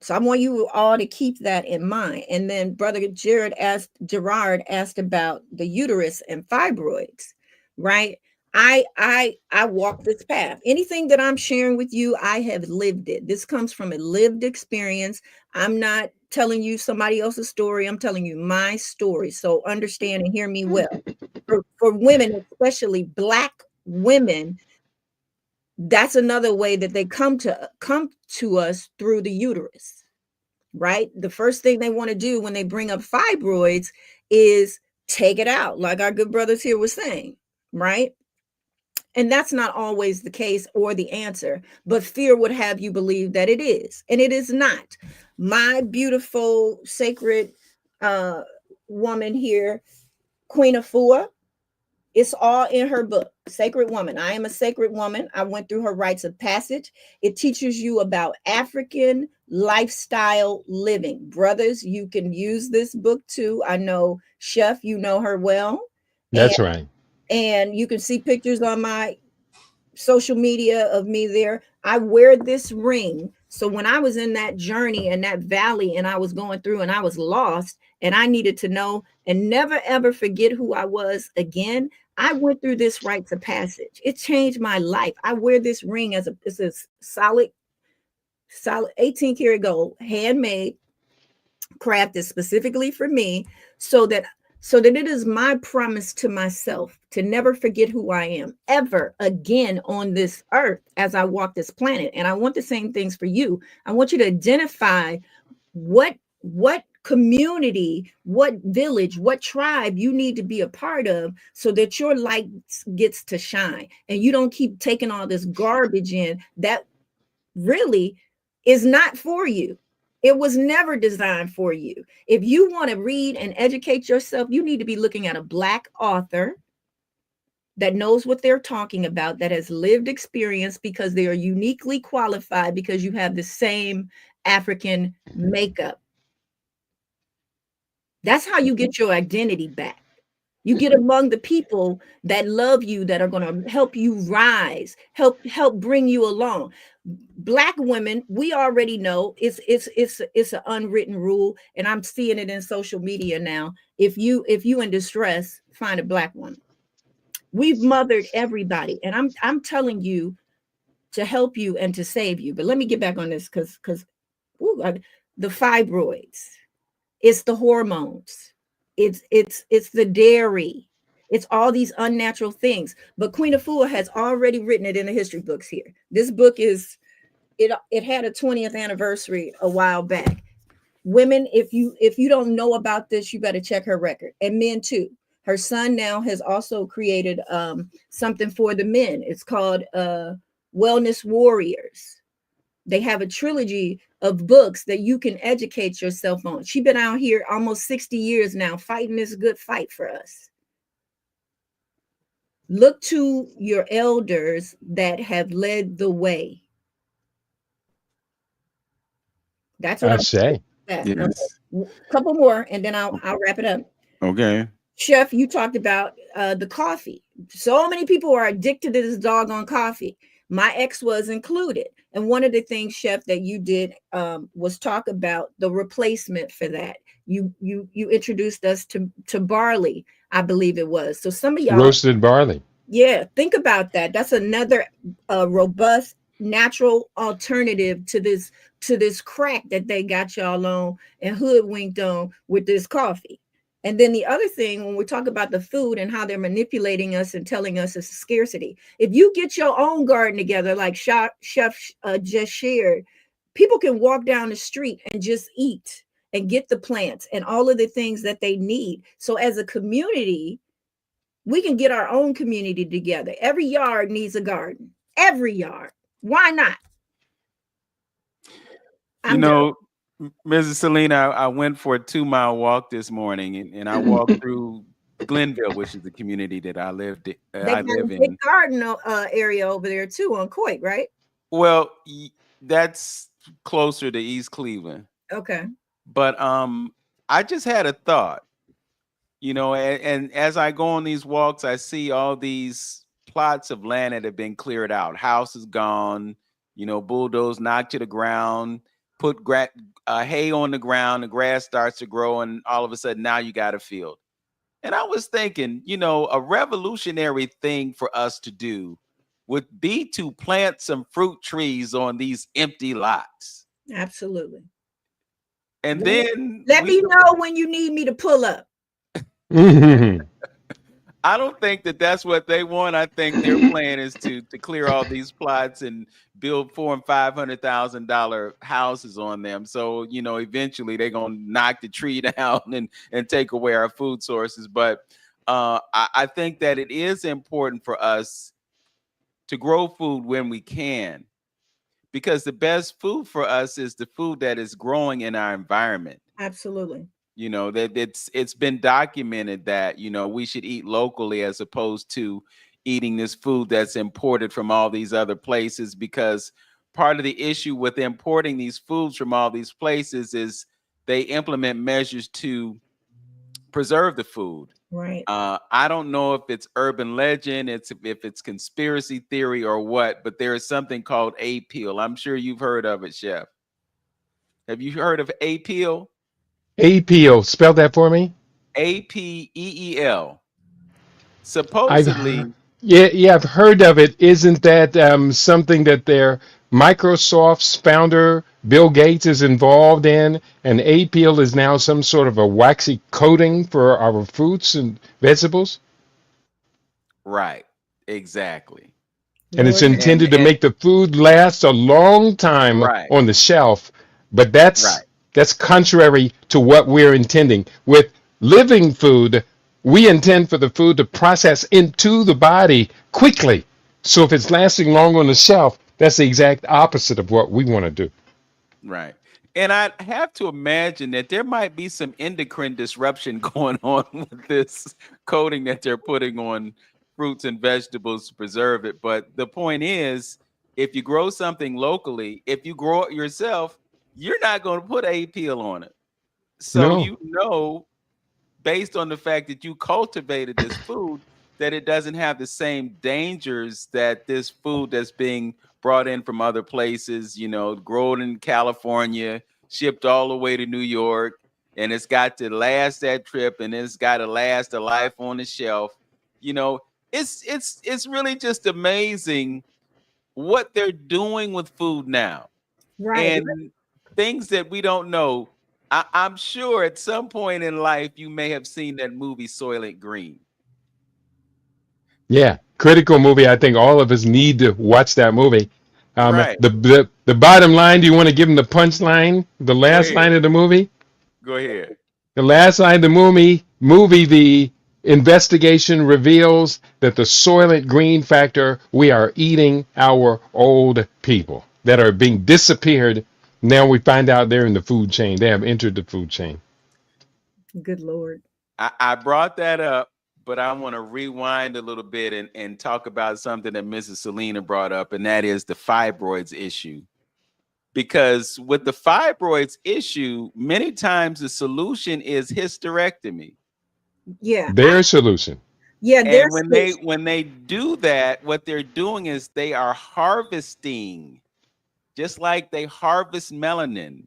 So I want you all to keep that in mind. And then Brother Gerard asked about the uterus and fibroids, right? I walk this path. Anything that I'm sharing with you, I have lived it. This comes from a lived experience. I'm not telling you somebody else's story. I'm telling you my story. So understand and hear me well. For women, especially Black women, that's another way that they come to us through the uterus, right? The first thing they want to do when they bring up fibroids is take it out, like our good brothers here was saying, right? And that's not always the case or the answer, but fear would have you believe that it is, and it is not. My beautiful sacred uh woman here, Queen Afua, it's all in her book, Sacred Woman. I am a sacred woman. I went through her rites of passage. It teaches you about African lifestyle living. Brothers, you can use this book too. I know Chef, you know her well. And That's right. and you can see pictures on my social media of me there. I wear this ring. So when I was in that journey and that valley and I was going through and I was lost and I needed to know and never ever forget who I was again, I went through this rites of passage. It changed my life. I wear this ring as it's a solid 18 karat gold, handmade, crafted specifically for me so that so that it is my promise to myself to never forget who I am ever again on this earth as I walk this planet. And I want the same things for you. I want you to identify what community, what village, what tribe you need to be a part of so that your light gets to shine and you don't keep taking all this garbage in that really is not for you. It was never designed for you. If you want to read and educate yourself, you need to be looking at a Black author that knows what they're talking about, that has lived experience because they are uniquely qualified because you have the same African makeup. That's how you get your identity back. You get among the people that love you, that are going to help you rise, help bring you along. Black women, we already know it's an unwritten rule, and I'm seeing it in social media now. If you in distress, find a Black woman. We've mothered everybody, and I'm telling you to help you and to save you. But let me get back on this because the fibroids, it's the hormones, it's the dairy, it's all these unnatural things. But Queen Afua has already written it in the history books here. This book it had a 20th anniversary a while back. Women, if you don't know about this, you better check her record. And men too. Her son now has also created something for the men. It's called Wellness Warriors. They have a trilogy of books that you can educate yourself on. She's been out here almost 60 years now fighting this good fight for us. Look to your elders that have led the way. That's what I I'm say. saying. Yes. Okay. A couple more and then I'll wrap it up. Okay. Chef, you talked about the coffee. So many people are addicted to this doggone coffee. My ex was included. And one of the things, Chef, that you did was talk about the replacement for that. You introduced us to barley, I believe it was. So some of y'all, Roasted barley. yeah, think about that. That's another robust, natural alternative to this crack that they got y'all on and hoodwinked on with this coffee. And then the other thing, when we talk about the food and how they're manipulating us and telling us it's a scarcity, if you get your own garden together, like Chef just shared, people can walk down the street and just eat and get the plants and all of the things that they need. So as a community, we can get our own community together. Every yard needs a garden. Every yard. Why not? You I'm done. know, Mrs. Selena, I went for a 2 mile walk this morning, and I walked through Glenville, which is the community that They I got a live big in. garden area over there too on Coit, right? Well, that's closer to East Cleveland, Okay. but I just had a thought. And as I go on these walks, I see all these plots of land that have been cleared out. Houses gone, bulldozed, knocked to the ground, put hay on the ground, the grass starts to grow, and all of a sudden now you got a field. And I was thinking, a revolutionary thing for us to do would be to plant some fruit trees on these empty lots. Absolutely. And Let, then let me know when you need me to pull up. I don't think that that's what they want. I think their plan is to clear all these plots and build $400,000 and $500,000 houses on them. So eventually they're gonna knock the tree down and take away our food sources. But I think that it is important for us to grow food when we can, because the best food for us is the food that is growing in our environment. Absolutely. That it's been documented that we should eat locally as opposed to eating this food that's imported from all these other places, because part of the issue with importing these foods from all these places is they implement measures to preserve the food. Right. I don't know if it's urban legend, if it's conspiracy theory or what, but there is something called apeel. I'm sure you've heard of it, Chef. Have you heard of apeel? APO. Spell that for me. APEEL. I've Supposedly, heard. Yeah, yeah, I've heard of it. Isn't that something that their Microsoft's founder Bill Gates is involved in? And A-peel is now some sort of a waxy coating for our fruits and vegetables, Right. Exactly. and it's Lord have intended to And make the food last a long time right. on the shelf. But Right. that's contrary to what we're intending. With living food, we intend for the food to process into the body quickly. So if it's lasting long on the shelf, that's the exact opposite of what we want to do. Right. And I have to imagine that there might be some endocrine disruption going on with this coating that they're putting on fruits and vegetables to preserve it. But the point is, if you grow something locally, if you grow it yourself, you're not going to put a peel on it. So No, you know, based on the fact that you cultivated this food, that it doesn't have the same dangers that this food that's being brought in from other places, grown in California, shipped all the way to New York, and it's got to last that trip, and it's got to last a life on the shelf. You know, it's really just amazing what they're doing with food now, right. and things that we don't know. I'm sure at some point in life you may have seen that movie Soylent Green. yeah, critical movie. I think all of us need to watch that movie. Right. The bottom line. Do you want to give them the punchline? The Go last ahead. line of the movie. Go ahead. The last line of the the investigation reveals that the Soylent Green factor, we are eating our old people that are being disappeared. Now we find out they're in the food chain. They have entered the food chain. Good Lord. I brought that up, but I want to rewind a little bit and talk about something that Mrs. Selena brought up, and that is the fibroids issue. Because with the fibroids issue, many times the solution is hysterectomy. Yeah. Their solution. Yeah, And there's when they do that, what they're doing is they are harvesting, just like they harvest melanin,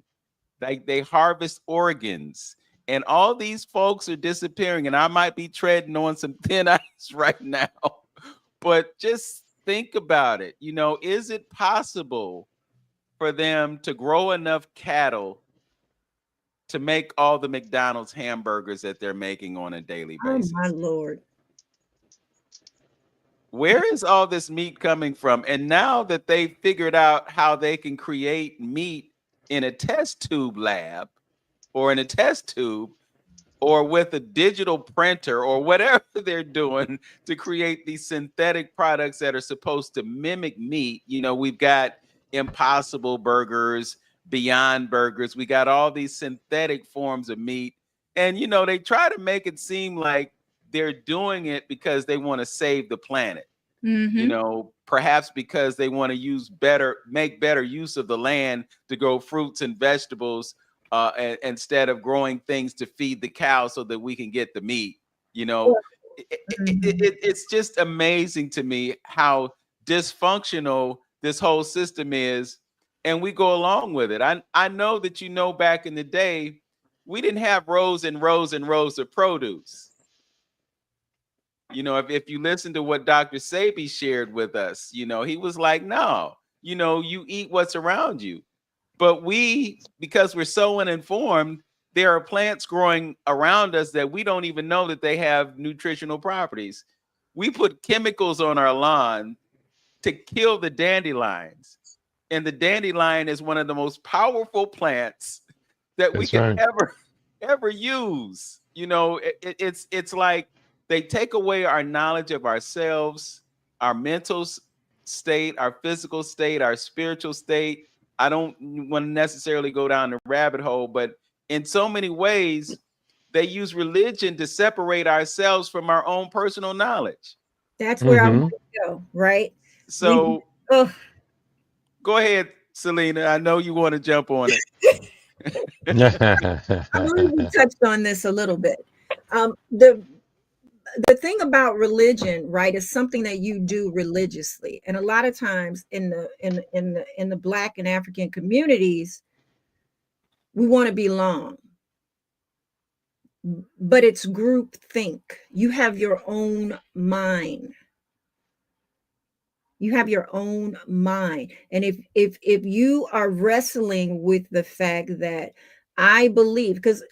like they harvest organs. And all these folks are disappearing. And I might be treading on some thin ice right now. But just think about it. Is it possible for them to grow enough cattle to make all the McDonald's hamburgers that they're making on a daily oh my basis? Lord. Where is all this meat coming from? And now that they figured out how they can create meat in a test tube lab or in a test tube or with a digital printer or whatever they're doing to create these synthetic products that are supposed to mimic meat, we've got Impossible Burgers, Beyond Burgers, we got all these synthetic forms of meat. And, they try to make it seem like they're doing it because they want to save the planet, Mm-hmm. perhaps because they want to make better use of the land to grow fruits and vegetables instead of growing things to feed the cow so that we can get the meat. You know, it's just amazing to me how dysfunctional this whole system is, and we go along with it. I know that back in the day, we didn't have rows and rows and rows of produce. If you listen to what Dr. Sabi shared with us, he was like, no, you eat what's around you. But because we're so uninformed, there are plants growing around us that we don't even know that they have nutritional properties. We put chemicals on our lawn to kill the dandelions. And the dandelion is one of the most powerful plants that we That's could right. ever use. It's like they take away our knowledge of ourselves, our mental state, our physical state, our spiritual state. I don't want to necessarily go down the rabbit hole, but in so many ways, they use religion to separate ourselves from our own personal knowledge. That's where I want Mm-hmm. to go, right? We So oh go ahead, Selena. I know you want to jump on it. I believe we touched on this a little bit. The thing about religion, right, is something that you do religiously. And a lot of times in the Black and African communities, we want to belong, but it's group think. You have your own mind. You have your own mind. And if you are wrestling with the fact that I believe, because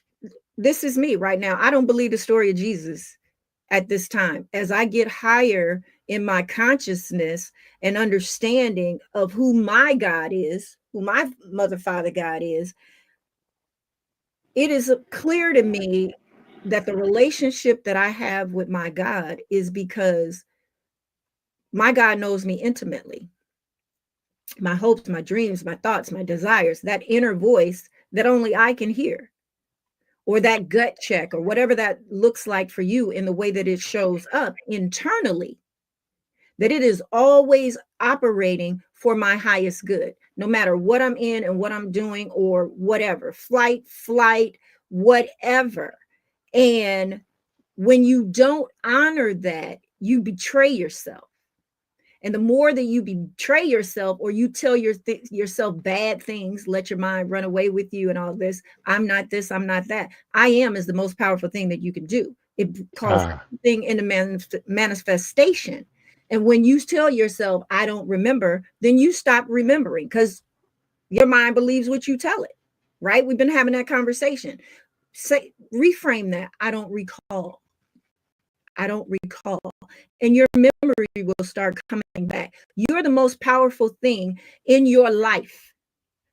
this is me right now, I don't believe the story of Jesus at this time. As I get higher in my consciousness and understanding of who my God is, who my mother, father God is, it is clear to me that the relationship that I have with my God is because my God knows me intimately. My hopes, my dreams, my thoughts, my desires, that inner voice that only I can hear, or that gut check, or whatever that looks like for you in the way that it shows up internally, that it is always operating for my highest good, no matter what I'm in and what I'm doing or whatever, flight, whatever. And when you don't honor that, you betray yourself. And the more that you betray yourself, or you tell yourself bad things, let your mind run away with you and all this, I'm not this, I'm not that. I am is the most powerful thing that you can do. It calls Ah, everything into manifestation. And when you tell yourself, I don't remember, then you stop remembering, because your mind believes what you tell it, right? We've been having that conversation. Say, reframe that. I don't recall. I don't recall. And your memory will start coming back. You're the most powerful thing in your life.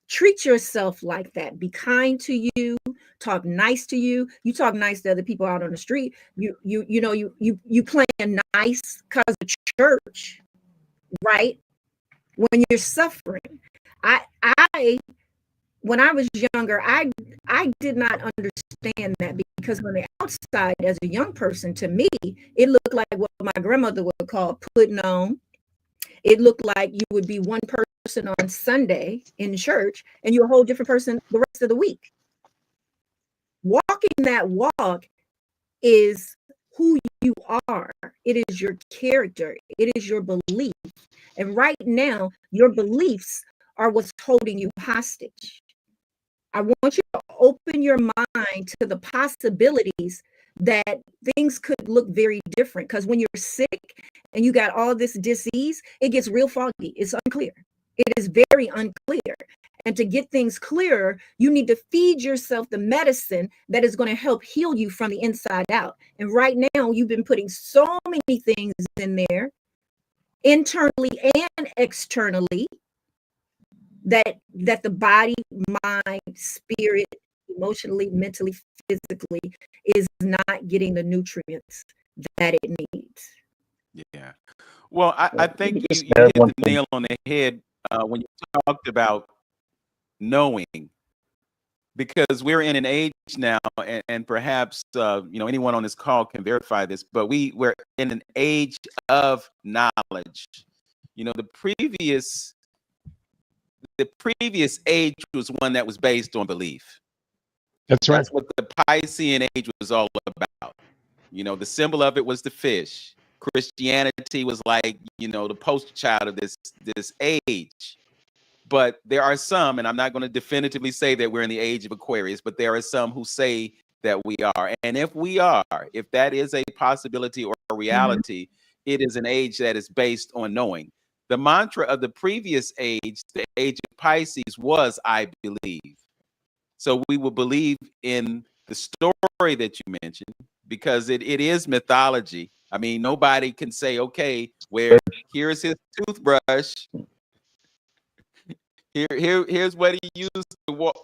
Treat yourself like that. Be kind to you. Talk nice to you. You talk nice to other people out on the street. You playing nice because of church, right? When you're suffering. I when I was younger, I did not understand that, because on the outside, as a young person, to me, it looked like what my grandmother would call putting on. It looked like you would be one person on Sunday in church and you're a whole different person the rest of the week. Walking that walk is who you are. It is your character. It is your belief. And right now, your beliefs are what's holding you hostage. I want you to open your mind to the possibilities that things could look very different. Because when you're sick and you got all this disease, it gets real foggy. It's unclear. It is very unclear. And to get things clearer, you need to feed yourself the medicine that is going to help heal you from the inside out. And right now, you've been putting so many things in there, internally and externally, that the body, mind, spirit, emotionally, mentally, physically, is not getting the nutrients that it needs. Yeah. Well, I Let think me you just you add hit one the thing. nail on the head when you talked about knowing, because we're in an age now, and perhaps anyone on this call can verify this, but we're in an age of knowledge. The previous age was one that was based on belief. that's right. That's what the Piscean age was all about. The symbol of it was the fish. Christianity was like, the poster child of this age. But there are some, and I'm not going to definitively say that we're in the age of Aquarius, but there are some who say that we are. And if that is a possibility or a Mhm. reality, it is an age that is based on knowing. The mantra of the previous age, the age of Pisces, was I believe. So we will believe in the story that you mentioned, because it is mythology. I mean, nobody can say, okay, where here's his toothbrush. Here's what he used to watch.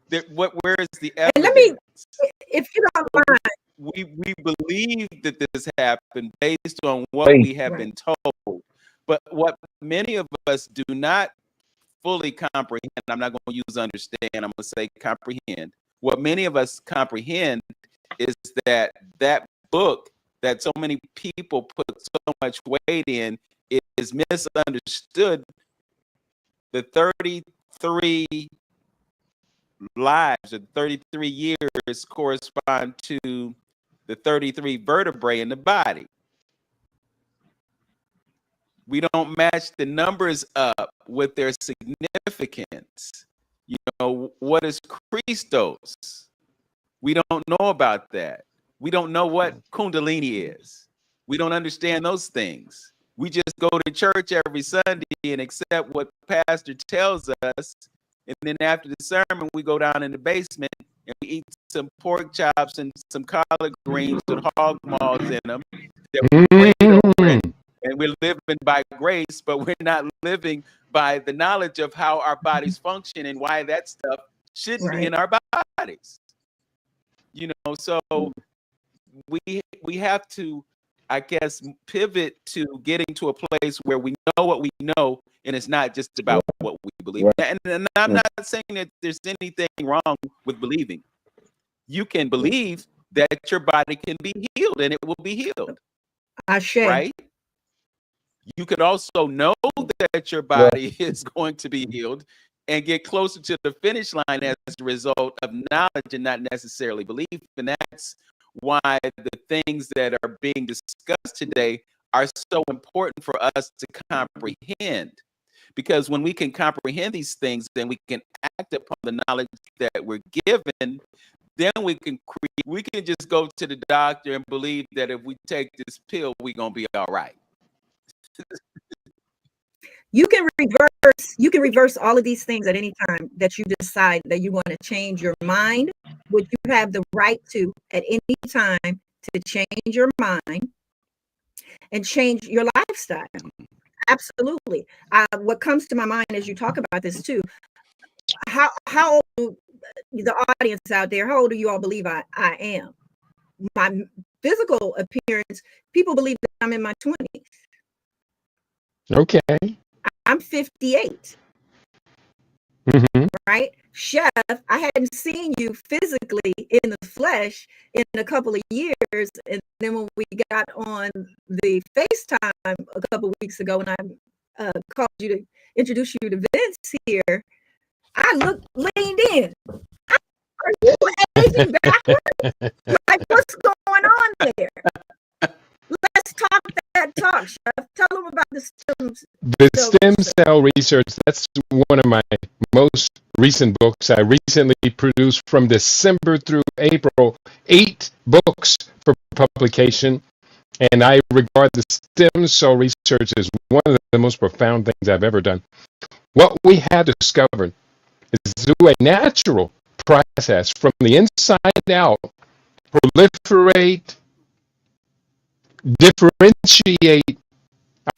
Where is the And let evidence? me, if you don't But mind, we believe that this happened based on what Faith. we have right? been told. But what many of us do not fully comprehend, I'm not going to use understand, I'm going to say comprehend. What many of us comprehend is that book that so many people put so much weight in is misunderstood. The 33 lives or 33 years correspond to the 33 vertebrae in the body. We don't match the numbers up with their significance. What is Christos? We don't know about that. We don't know what Kundalini is. We don't understand those things. We just go to church every Sunday and accept what pastor tells us. And then after the sermon, we go down in the basement and we eat some pork chops and some collard greens with hog maws in them that we prayed over. And we're living by grace, but we're not living by the knowledge of how our bodies function and why that stuff shouldn't be in our bodies. You know, so we have to, I guess, pivot to getting to a place where we know what we know, and it's not just about what we believe. And I'm not saying that there's anything wrong with believing. You can believe that your body can be healed, and it will be healed. Right? You could also know that your body is going to be healed and get closer to the finish line as a result of knowledge and not necessarily belief. And that's why the things that are being discussed today are so important for us to comprehend. Because when we can comprehend these things, then we can act upon the knowledge that we're given. Then we can just go to the doctor and believe that if we take this pill, we're gonna be all right. You can reverse all of these things at any time that you decide that you want to change your mind, which you have the right to at any time to change your mind and change your lifestyle. Absolutely. What comes to my mind as you talk about this too, how old, the audience out there, how old do you all believe I am? My physical appearance, people believe that I'm in my 20s. Okay. I'm 58. Right? Chef, I hadn't seen you physically in the flesh in a couple of years. And then when we got on the FaceTime a couple of weeks ago, and I called you to introduce you to Vince here, I leaned in. Are you aging backward? Like, what's going on there? Let's talk that talk, Chef. Tell them about the stem cell research. That's one of my most recent books. I recently produced from December through April 8 books for publication, and I regard the stem cell research as one of the most profound things I've ever done. What we have discovered is through a natural process from the inside out, proliferate, differentiate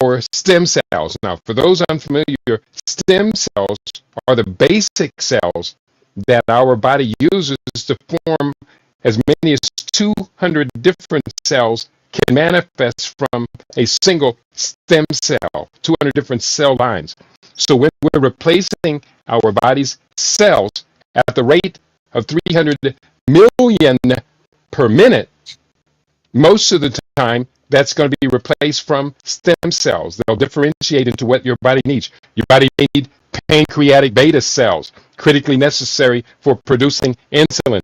our stem cells. Now, for those unfamiliar, stem cells are the basic cells that our body uses to form as many as 200 different cells can manifest from a single stem cell, 200 different cell lines. So when we're replacing our body's cells at the rate of 300 million per minute, most of the time, that's going to be replaced from stem cells. They'll differentiate into what your body needs. Your body may need pancreatic beta cells, critically necessary for producing insulin.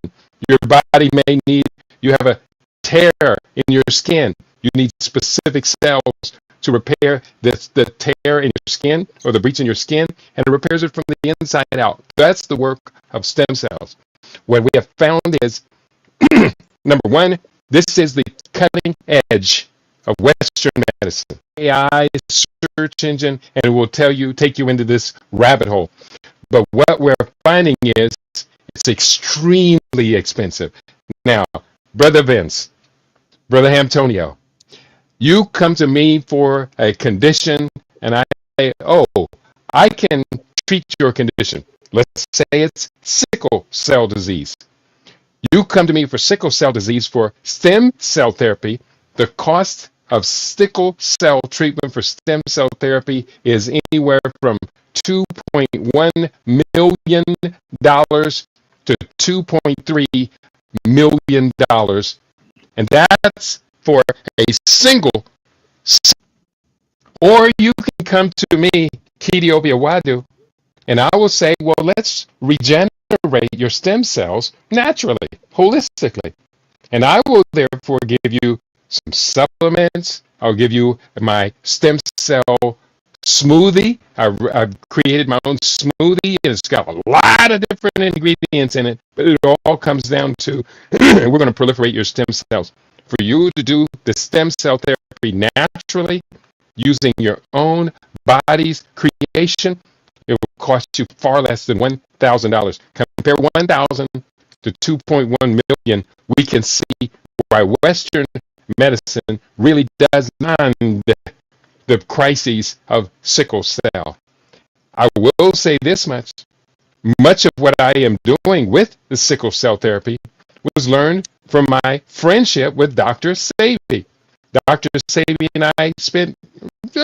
Your body may need, you have a tear in your skin. You need specific cells to repair the tear in your skin or the breach in your skin, and it repairs it from the inside out. That's the work of stem cells. What we have found is, number one, this is the cutting edge of Western medicine. AI search engine, and it will take you into this rabbit hole. But what we're finding is it's extremely expensive. Now, Brother Vince, Brother Antonio, you come to me for a condition, and I say, oh, I can treat your condition. Let's say it's sickle cell disease. You come to me for sickle cell disease for stem cell therapy. The cost of sickle cell treatment for stem cell therapy is anywhere from $2.1 million to $2.3 million. And that's for a single. Or you can come to me, Keidi Awadu, and I will say, well, let's regenerate your stem cells naturally, holistically. And I will therefore give you some supplements. I'll give you my stem cell smoothie. I've created my own smoothie, and it's got a lot of different ingredients in it, but it all comes down to we're going to proliferate your stem cells. For you to do the stem cell therapy naturally, using your own body's creation, it will cost you far less than $1,000. Compare 1,000 to 2.1 million. We can see why Western medicine really does not the crises of sickle cell. I will say this much. Much of what I am doing with the sickle cell therapy was learned from my friendship with Dr. Sabi. Dr. Sabi and I spent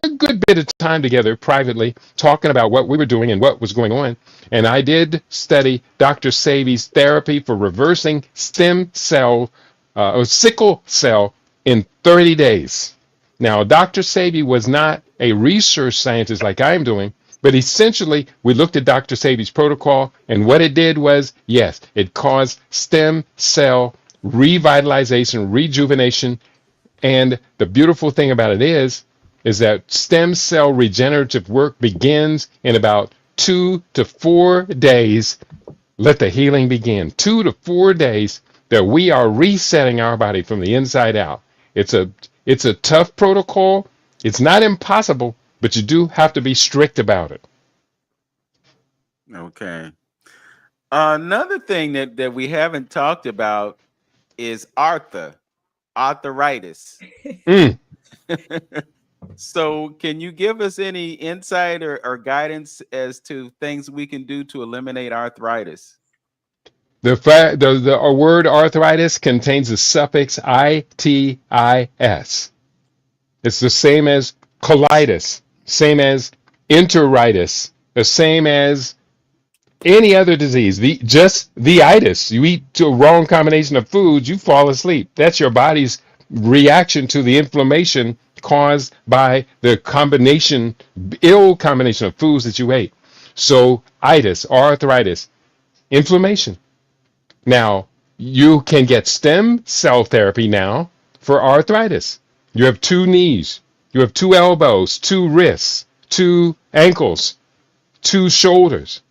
a good bit of time together privately talking about what we were doing and what was going on. And I did study Dr. Sabi's therapy for reversing stem cell or sickle cell in 30 days. Now, Dr. Sabi was not a research scientist like I'm doing, but essentially we looked at Dr. Sabi's protocol, and what it did was, yes, it caused stem cell revitalization, rejuvenation, and the beautiful thing about it is that stem cell regenerative work begins in about 2 to 4 days. Let the healing begin. 2 to 4 days that we are resetting our body from the inside out. It's a tough protocol. It's not impossible, but you do have to be strict about it. Okay. Another thing that we haven't talked about is arthritis. Mm. So, can you give us any insight or guidance as to things we can do to eliminate arthritis? The word arthritis contains the suffix itis. It's the same as colitis, same as enteritis, the same as any other disease. Just the itis. You eat to a wrong combination of foods, you fall asleep. That's your body's reaction to the inflammation caused by the ill combination of foods that you ate. So itis, arthritis, inflammation. Now, you can get stem cell therapy now for arthritis. You have two knees, you have two elbows, two wrists, two ankles, two shoulders.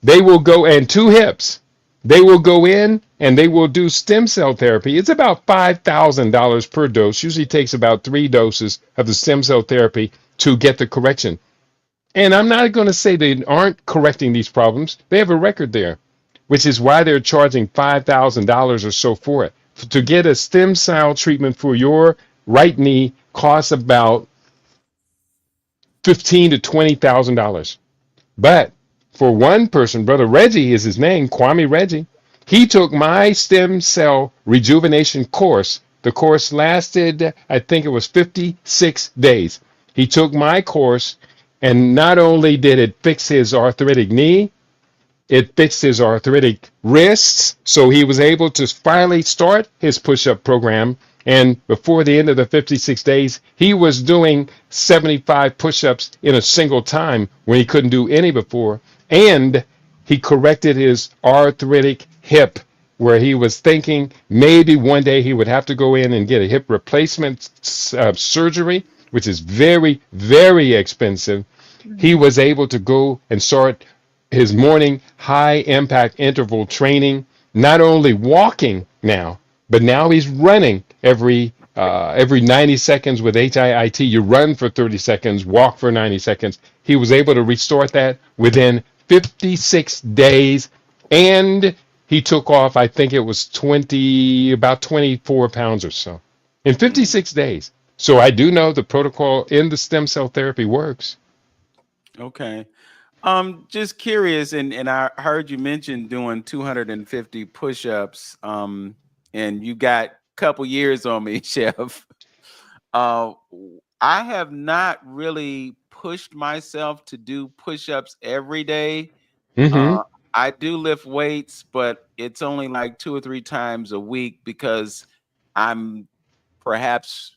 They will go, and two hips. They will go in and they will do stem cell therapy. It's about $5,000 per dose. Usually takes about 3 doses of the stem cell therapy to get the correction. And I'm not going to say they aren't correcting these problems. They have a record there, which is why they're charging $5,000 or so for it. To get a stem cell treatment for your right knee costs about $15,000 to $20,000. But for one person, Brother Reggie is his name, Kwame Reggie, he took my stem cell rejuvenation course. The course lasted, I think it was 56 days. He took my course, and not only did it fix his arthritic knee, it fixed his arthritic wrists, so he was able to finally start his push-up program. And before the end of the 56 days, he was doing 75 push-ups in a single time when he couldn't do any before. And he corrected his arthritic hip, where he was thinking maybe one day he would have to go in and get a hip replacement surgery, which is very, very expensive. He was able to go and start his morning high impact interval training, not only walking now, but now he's running every 90 seconds with HIIT. You run for 30 seconds, walk for 90 seconds. He was able to restart that within 56 days, and he took off, I think it was about 24 pounds or so in 56 days. So I do know the protocol in the stem cell therapy works. Okay. Just curious, and I heard you mention doing 250 push-ups, and you got a couple years on me, Chef. Uh, I have not really pushed myself to do push-ups every day. Mm-hmm. Uh, I do lift weights, but it's only like 2 or 3 times a week because I'm perhaps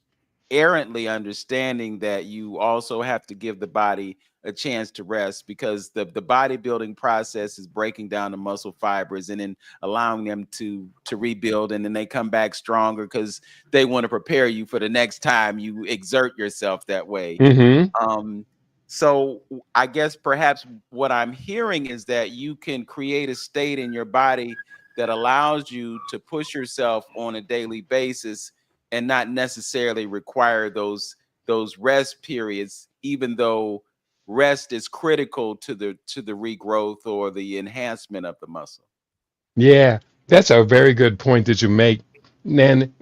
errantly understanding that you also have to give the body a chance to rest because the bodybuilding process is breaking down the muscle fibers and then allowing them to rebuild, and then they come back stronger because they want to prepare you for the next time you exert yourself that way. Mm-hmm. So I guess perhaps what I'm hearing is that you can create a state in your body that allows you to push yourself on a daily basis and not necessarily require those those rest periods, even though rest is critical to the regrowth or the enhancement of the muscle. Yeah, that's a very good point that you make. And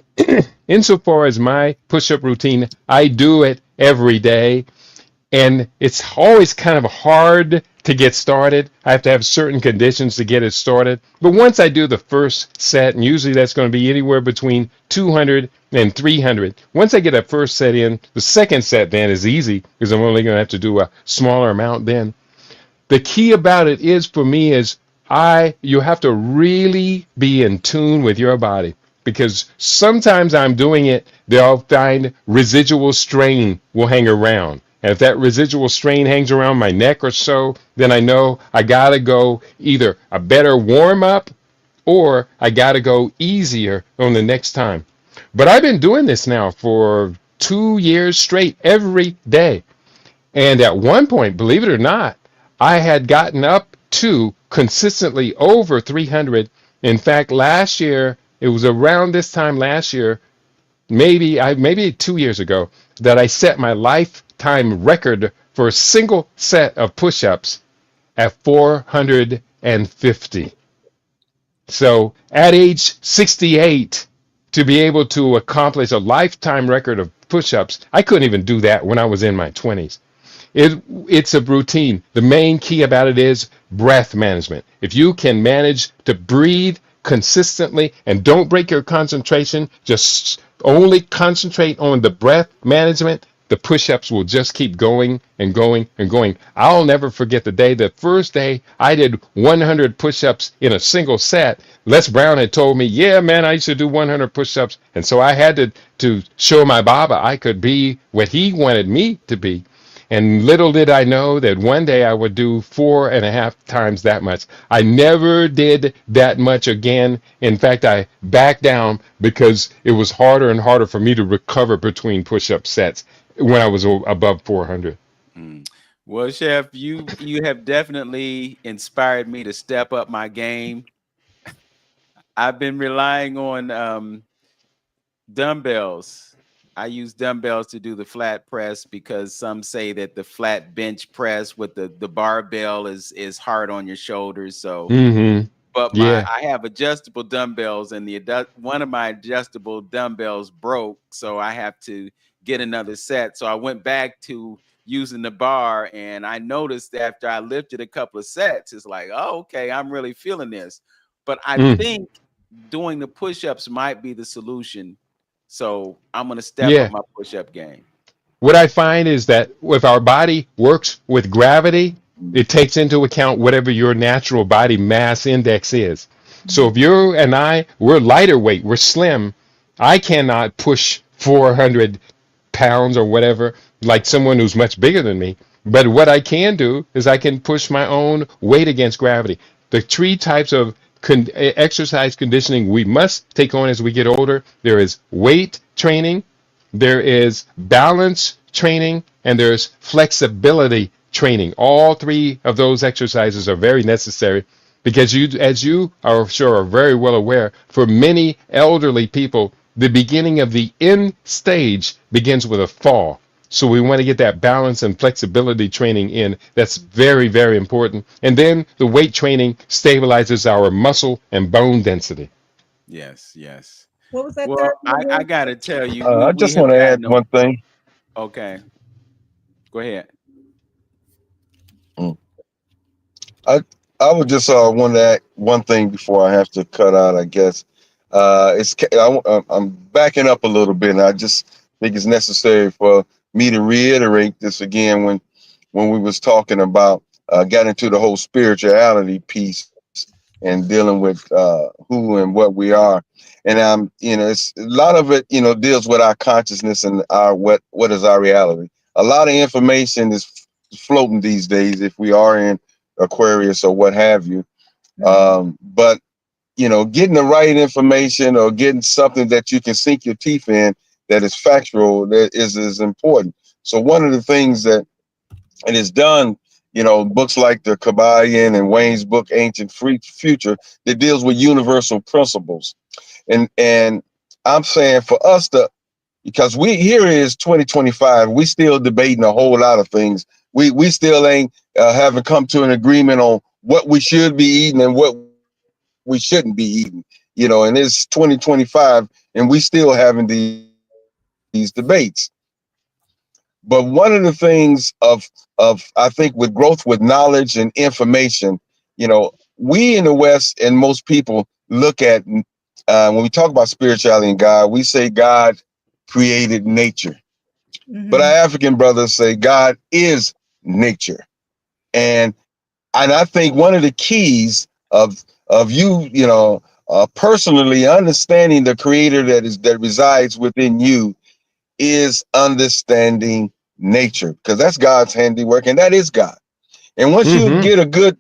insofar as my push-up routine, I do it every day, and it's always kind of hard to get started. I have to have certain conditions to get it started. But once I do the first set, and usually that's going to be anywhere between 200 and 300, once I get a first set in, the second set then is easy because I'm only going to have to do a smaller amount then. The key about it is for me is you have to really be in tune with your body, because sometimes I'm doing it, they'll find residual strain will hang around. And if that residual strain hangs around my neck or so, then I know I gotta go either a better warm up or I gotta go easier on the next time. But I've been doing this now for 2 years straight every day. And at one point, believe it or not, I had gotten up to consistently over 300. In fact, last year, it was around this time last year, maybe 2 years ago, that I set my lifetime record for a single set of push-ups at 450. So at age 68, to be able to accomplish a lifetime record of push-ups, I couldn't even do that when I was in my 20s. It's a routine. The main key about it is breath management. If you can manage to breathe consistently and don't break your concentration, just only concentrate on the breath management, the push-ups will just keep going and going and going. I'll never forget the first day I did 100 push-ups in a single set. Les Brown had told me, yeah, man, I used to do 100 push-ups. And so I had to show my Baba I could be what he wanted me to be. And little did I know that one day I would do 4.5 times that much. I never did that much again. In fact, I backed down because it was harder and harder for me to recover between push-up sets when I was above 400. Mm. Well, Chef, you have definitely inspired me to step up my game. I've been relying on dumbbells. I use dumbbells to do the flat press because some say that the flat bench press with the barbell is hard on your shoulders. So, Mm-hmm. but Yeah. I have adjustable dumbbells, and one of my adjustable dumbbells broke, so I have to get another set. So I went back to using the bar, and I noticed after I lifted a couple of sets, it's like, oh, okay, I'm really feeling this. But I Mm. think doing the push-ups might be the solution. So I'm gonna step up Yeah. my push-up game. What I find is that if our body works with gravity, it takes into account whatever your natural body mass index is. So if you and we're lighter weight, we're slim, I cannot push 400 pounds or whatever like someone who's much bigger than me. But what I can do is I can push my own weight against gravity. The three types of exercise conditioning we must take on as we get older, there is weight training, there is balance training, and there's flexibility training. All three of those exercises are very necessary because as you are sure are very well aware, for many elderly people, the beginning of the end stage begins with a fall. So we want to get that balance and flexibility training in. That's very, very important. And then the weight training stabilizes our muscle and bone density. Yes, yes. What was that third Well, one I again? gotta tell you, I we just have want to add gotten one thing. okay. Go ahead. Mm. I I would just want to add one thing before I have to cut out. I guess I'm backing up a little bit, and I just think it's necessary for me to reiterate this again when we was talking about got into the whole spirituality piece and dealing with who and what we are. And it's a lot of it, deals with our consciousness and our what is our reality. A lot of information is floating these days if we are in Aquarius or what have you. But getting the right information or getting something that you can sink your teeth in that is factual that is important. So one of the things that it is done, books like the Kabbalion and Wayne's book Ancient Future that deals with universal principles. And I'm saying for us to because we here is 2025. We still debating a whole lot of things. We still ain't haven't come to an agreement on what we should be eating and what we shouldn't be eating. And it's 2025, and we still having these debates. But one of the things of I think with growth with knowledge and information, we in the West and most people look at when we talk about spirituality and God, we say God created nature. But our Hmm. African brothers say God is nature. And I think one of the keys of personally understanding the creator that resides within you is understanding nature, because that's God's handiwork and that is God. And once you Mm-hmm. get a good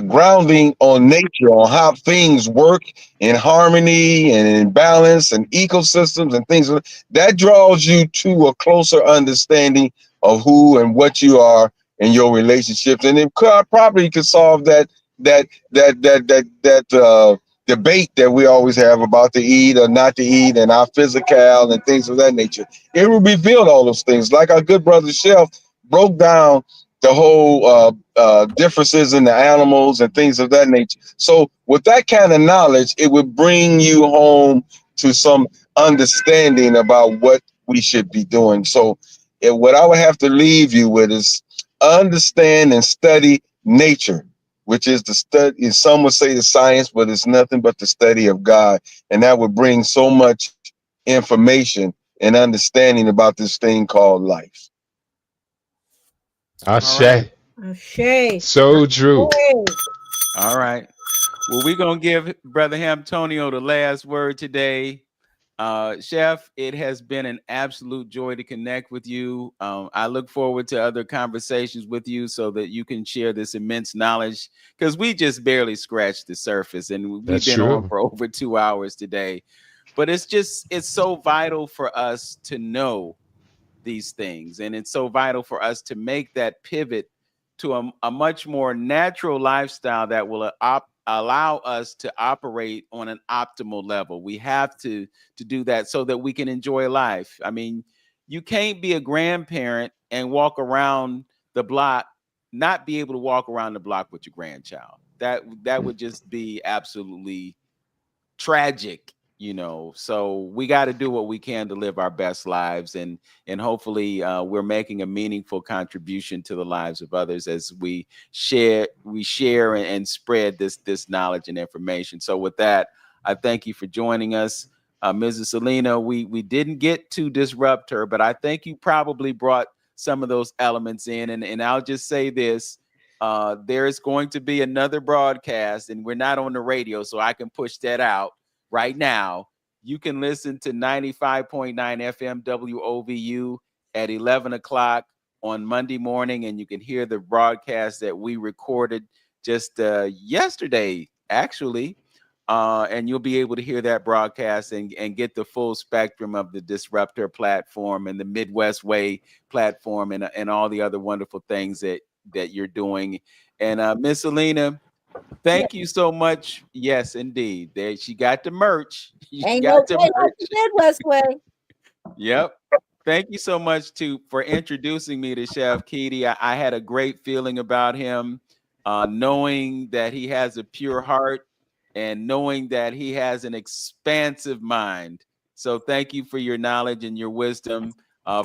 grounding on nature, on how things work in harmony and in balance and ecosystems and things, that draws you to a closer understanding of who and what you are in your relationships, and it probably could solve that debate that we always have about to eat or not to eat and our physical and things of that nature. It will reveal all those things, like our good brother Chef broke down the whole differences in the animals and things of that nature. So with that kind of knowledge, it would bring you home to some understanding about what we should be doing. So what I would have to leave you with is understand and study nature, which is the study, and some would say the science, but it's nothing but the study of God. And that would bring so much information and understanding about this thing called life. All right. Ashe. Shay. So true. All right. Well, we're gonna give Brother Antonio the last word today. Chef, it has been an absolute joy to connect with you. I look forward to other conversations with you so that you can share this immense knowledge, because we just barely scratched the surface and we've That's been on true. for over 2 hours today. But it's so vital for us to know these things. And it's so vital for us to make that pivot to a much more natural lifestyle that will allow us to operate on an optimal level. We have to do that so that we can enjoy life. I mean, you can't be a grandparent and walk around the block, not be able to walk around the block with your grandchild. That would just be absolutely tragic, so we got to do what we can to live our best lives, and hopefully we're making a meaningful contribution to the lives of others as we share and spread this knowledge and information. So with that, I thank you for joining us, Mrs. Selena. We didn't get to disrupt her, but I think you probably brought some of those elements in, and I'll just say this: there's going to be another broadcast, and we're not on the radio, so I can push that out right now. You can listen to 95.9 FM WOVU at 11 o'clock on Monday morning, and you can hear the broadcast that we recorded just yesterday, actually. And you'll be able to hear that broadcast and get the full spectrum of the Disruptor platform and the Midwest Way platform, and all the other wonderful things that you're doing. And Miss Selena, Yeah. thank you so much. Yes, indeed. There, she got the merch. She Ain't no got the way like the merch. Midwest way. Yep. Thank you so much for introducing me to Chef Keidi. I had a great feeling about him, knowing that he has a pure heart and knowing that he has an expansive mind. So thank you for your knowledge and your wisdom,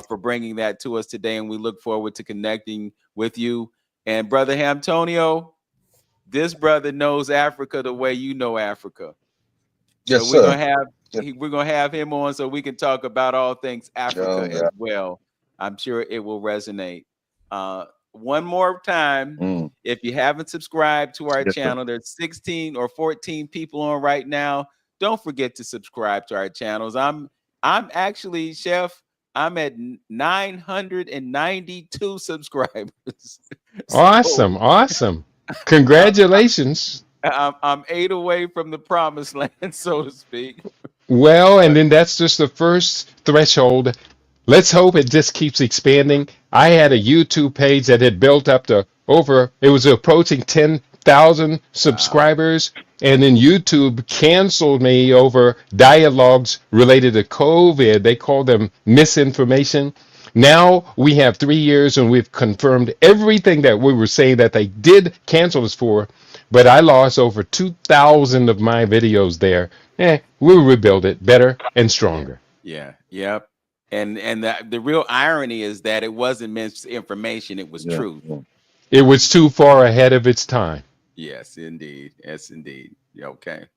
for bringing that to us today. And we look forward to connecting with you. And Brother Antonio, this brother knows Africa the way you know Africa. So Yes, sir. Yes. we're gonna have him on so we can talk about all things Africa Oh, as God. well. I'm sure it will resonate. One more time, Mm. if you haven't subscribed to our Yes, sir. channel, there's 16 or 14 people on right now. Don't forget to subscribe to our channels. I'm actually, Chef, I'm at 992 subscribers. So Awesome. Awesome. I'm, Congratulations. I'm 8 away from the promised land, so to speak. Well, and But then that's just the first threshold. Let's hope it just keeps expanding. I had a YouTube page that had built up to over, it was approaching 2,000 Wow. subscribers, and then YouTube canceled me over dialogues related to COVID. They call them misinformation. Now we have 3 years and we've confirmed everything that we were saying that they did cancel us for, but I lost over 2,000 of my videos there. We'll rebuild it better and Yeah. stronger. Yeah. Yep. And the real irony is that it wasn't misinformation, it was Yeah. truth. Yeah. It was too far ahead of its time. Yes, indeed. Yes, indeed. Yeah, okay.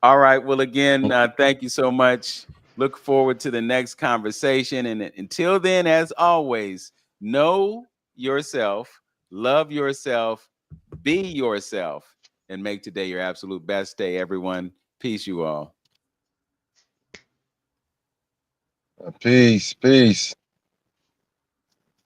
All right. Well, again, thank you so much. Look forward to the next conversation. And until then, as always, know yourself, love yourself, be yourself, and make today your absolute best day, everyone. Peace, you all. Peace. Peace.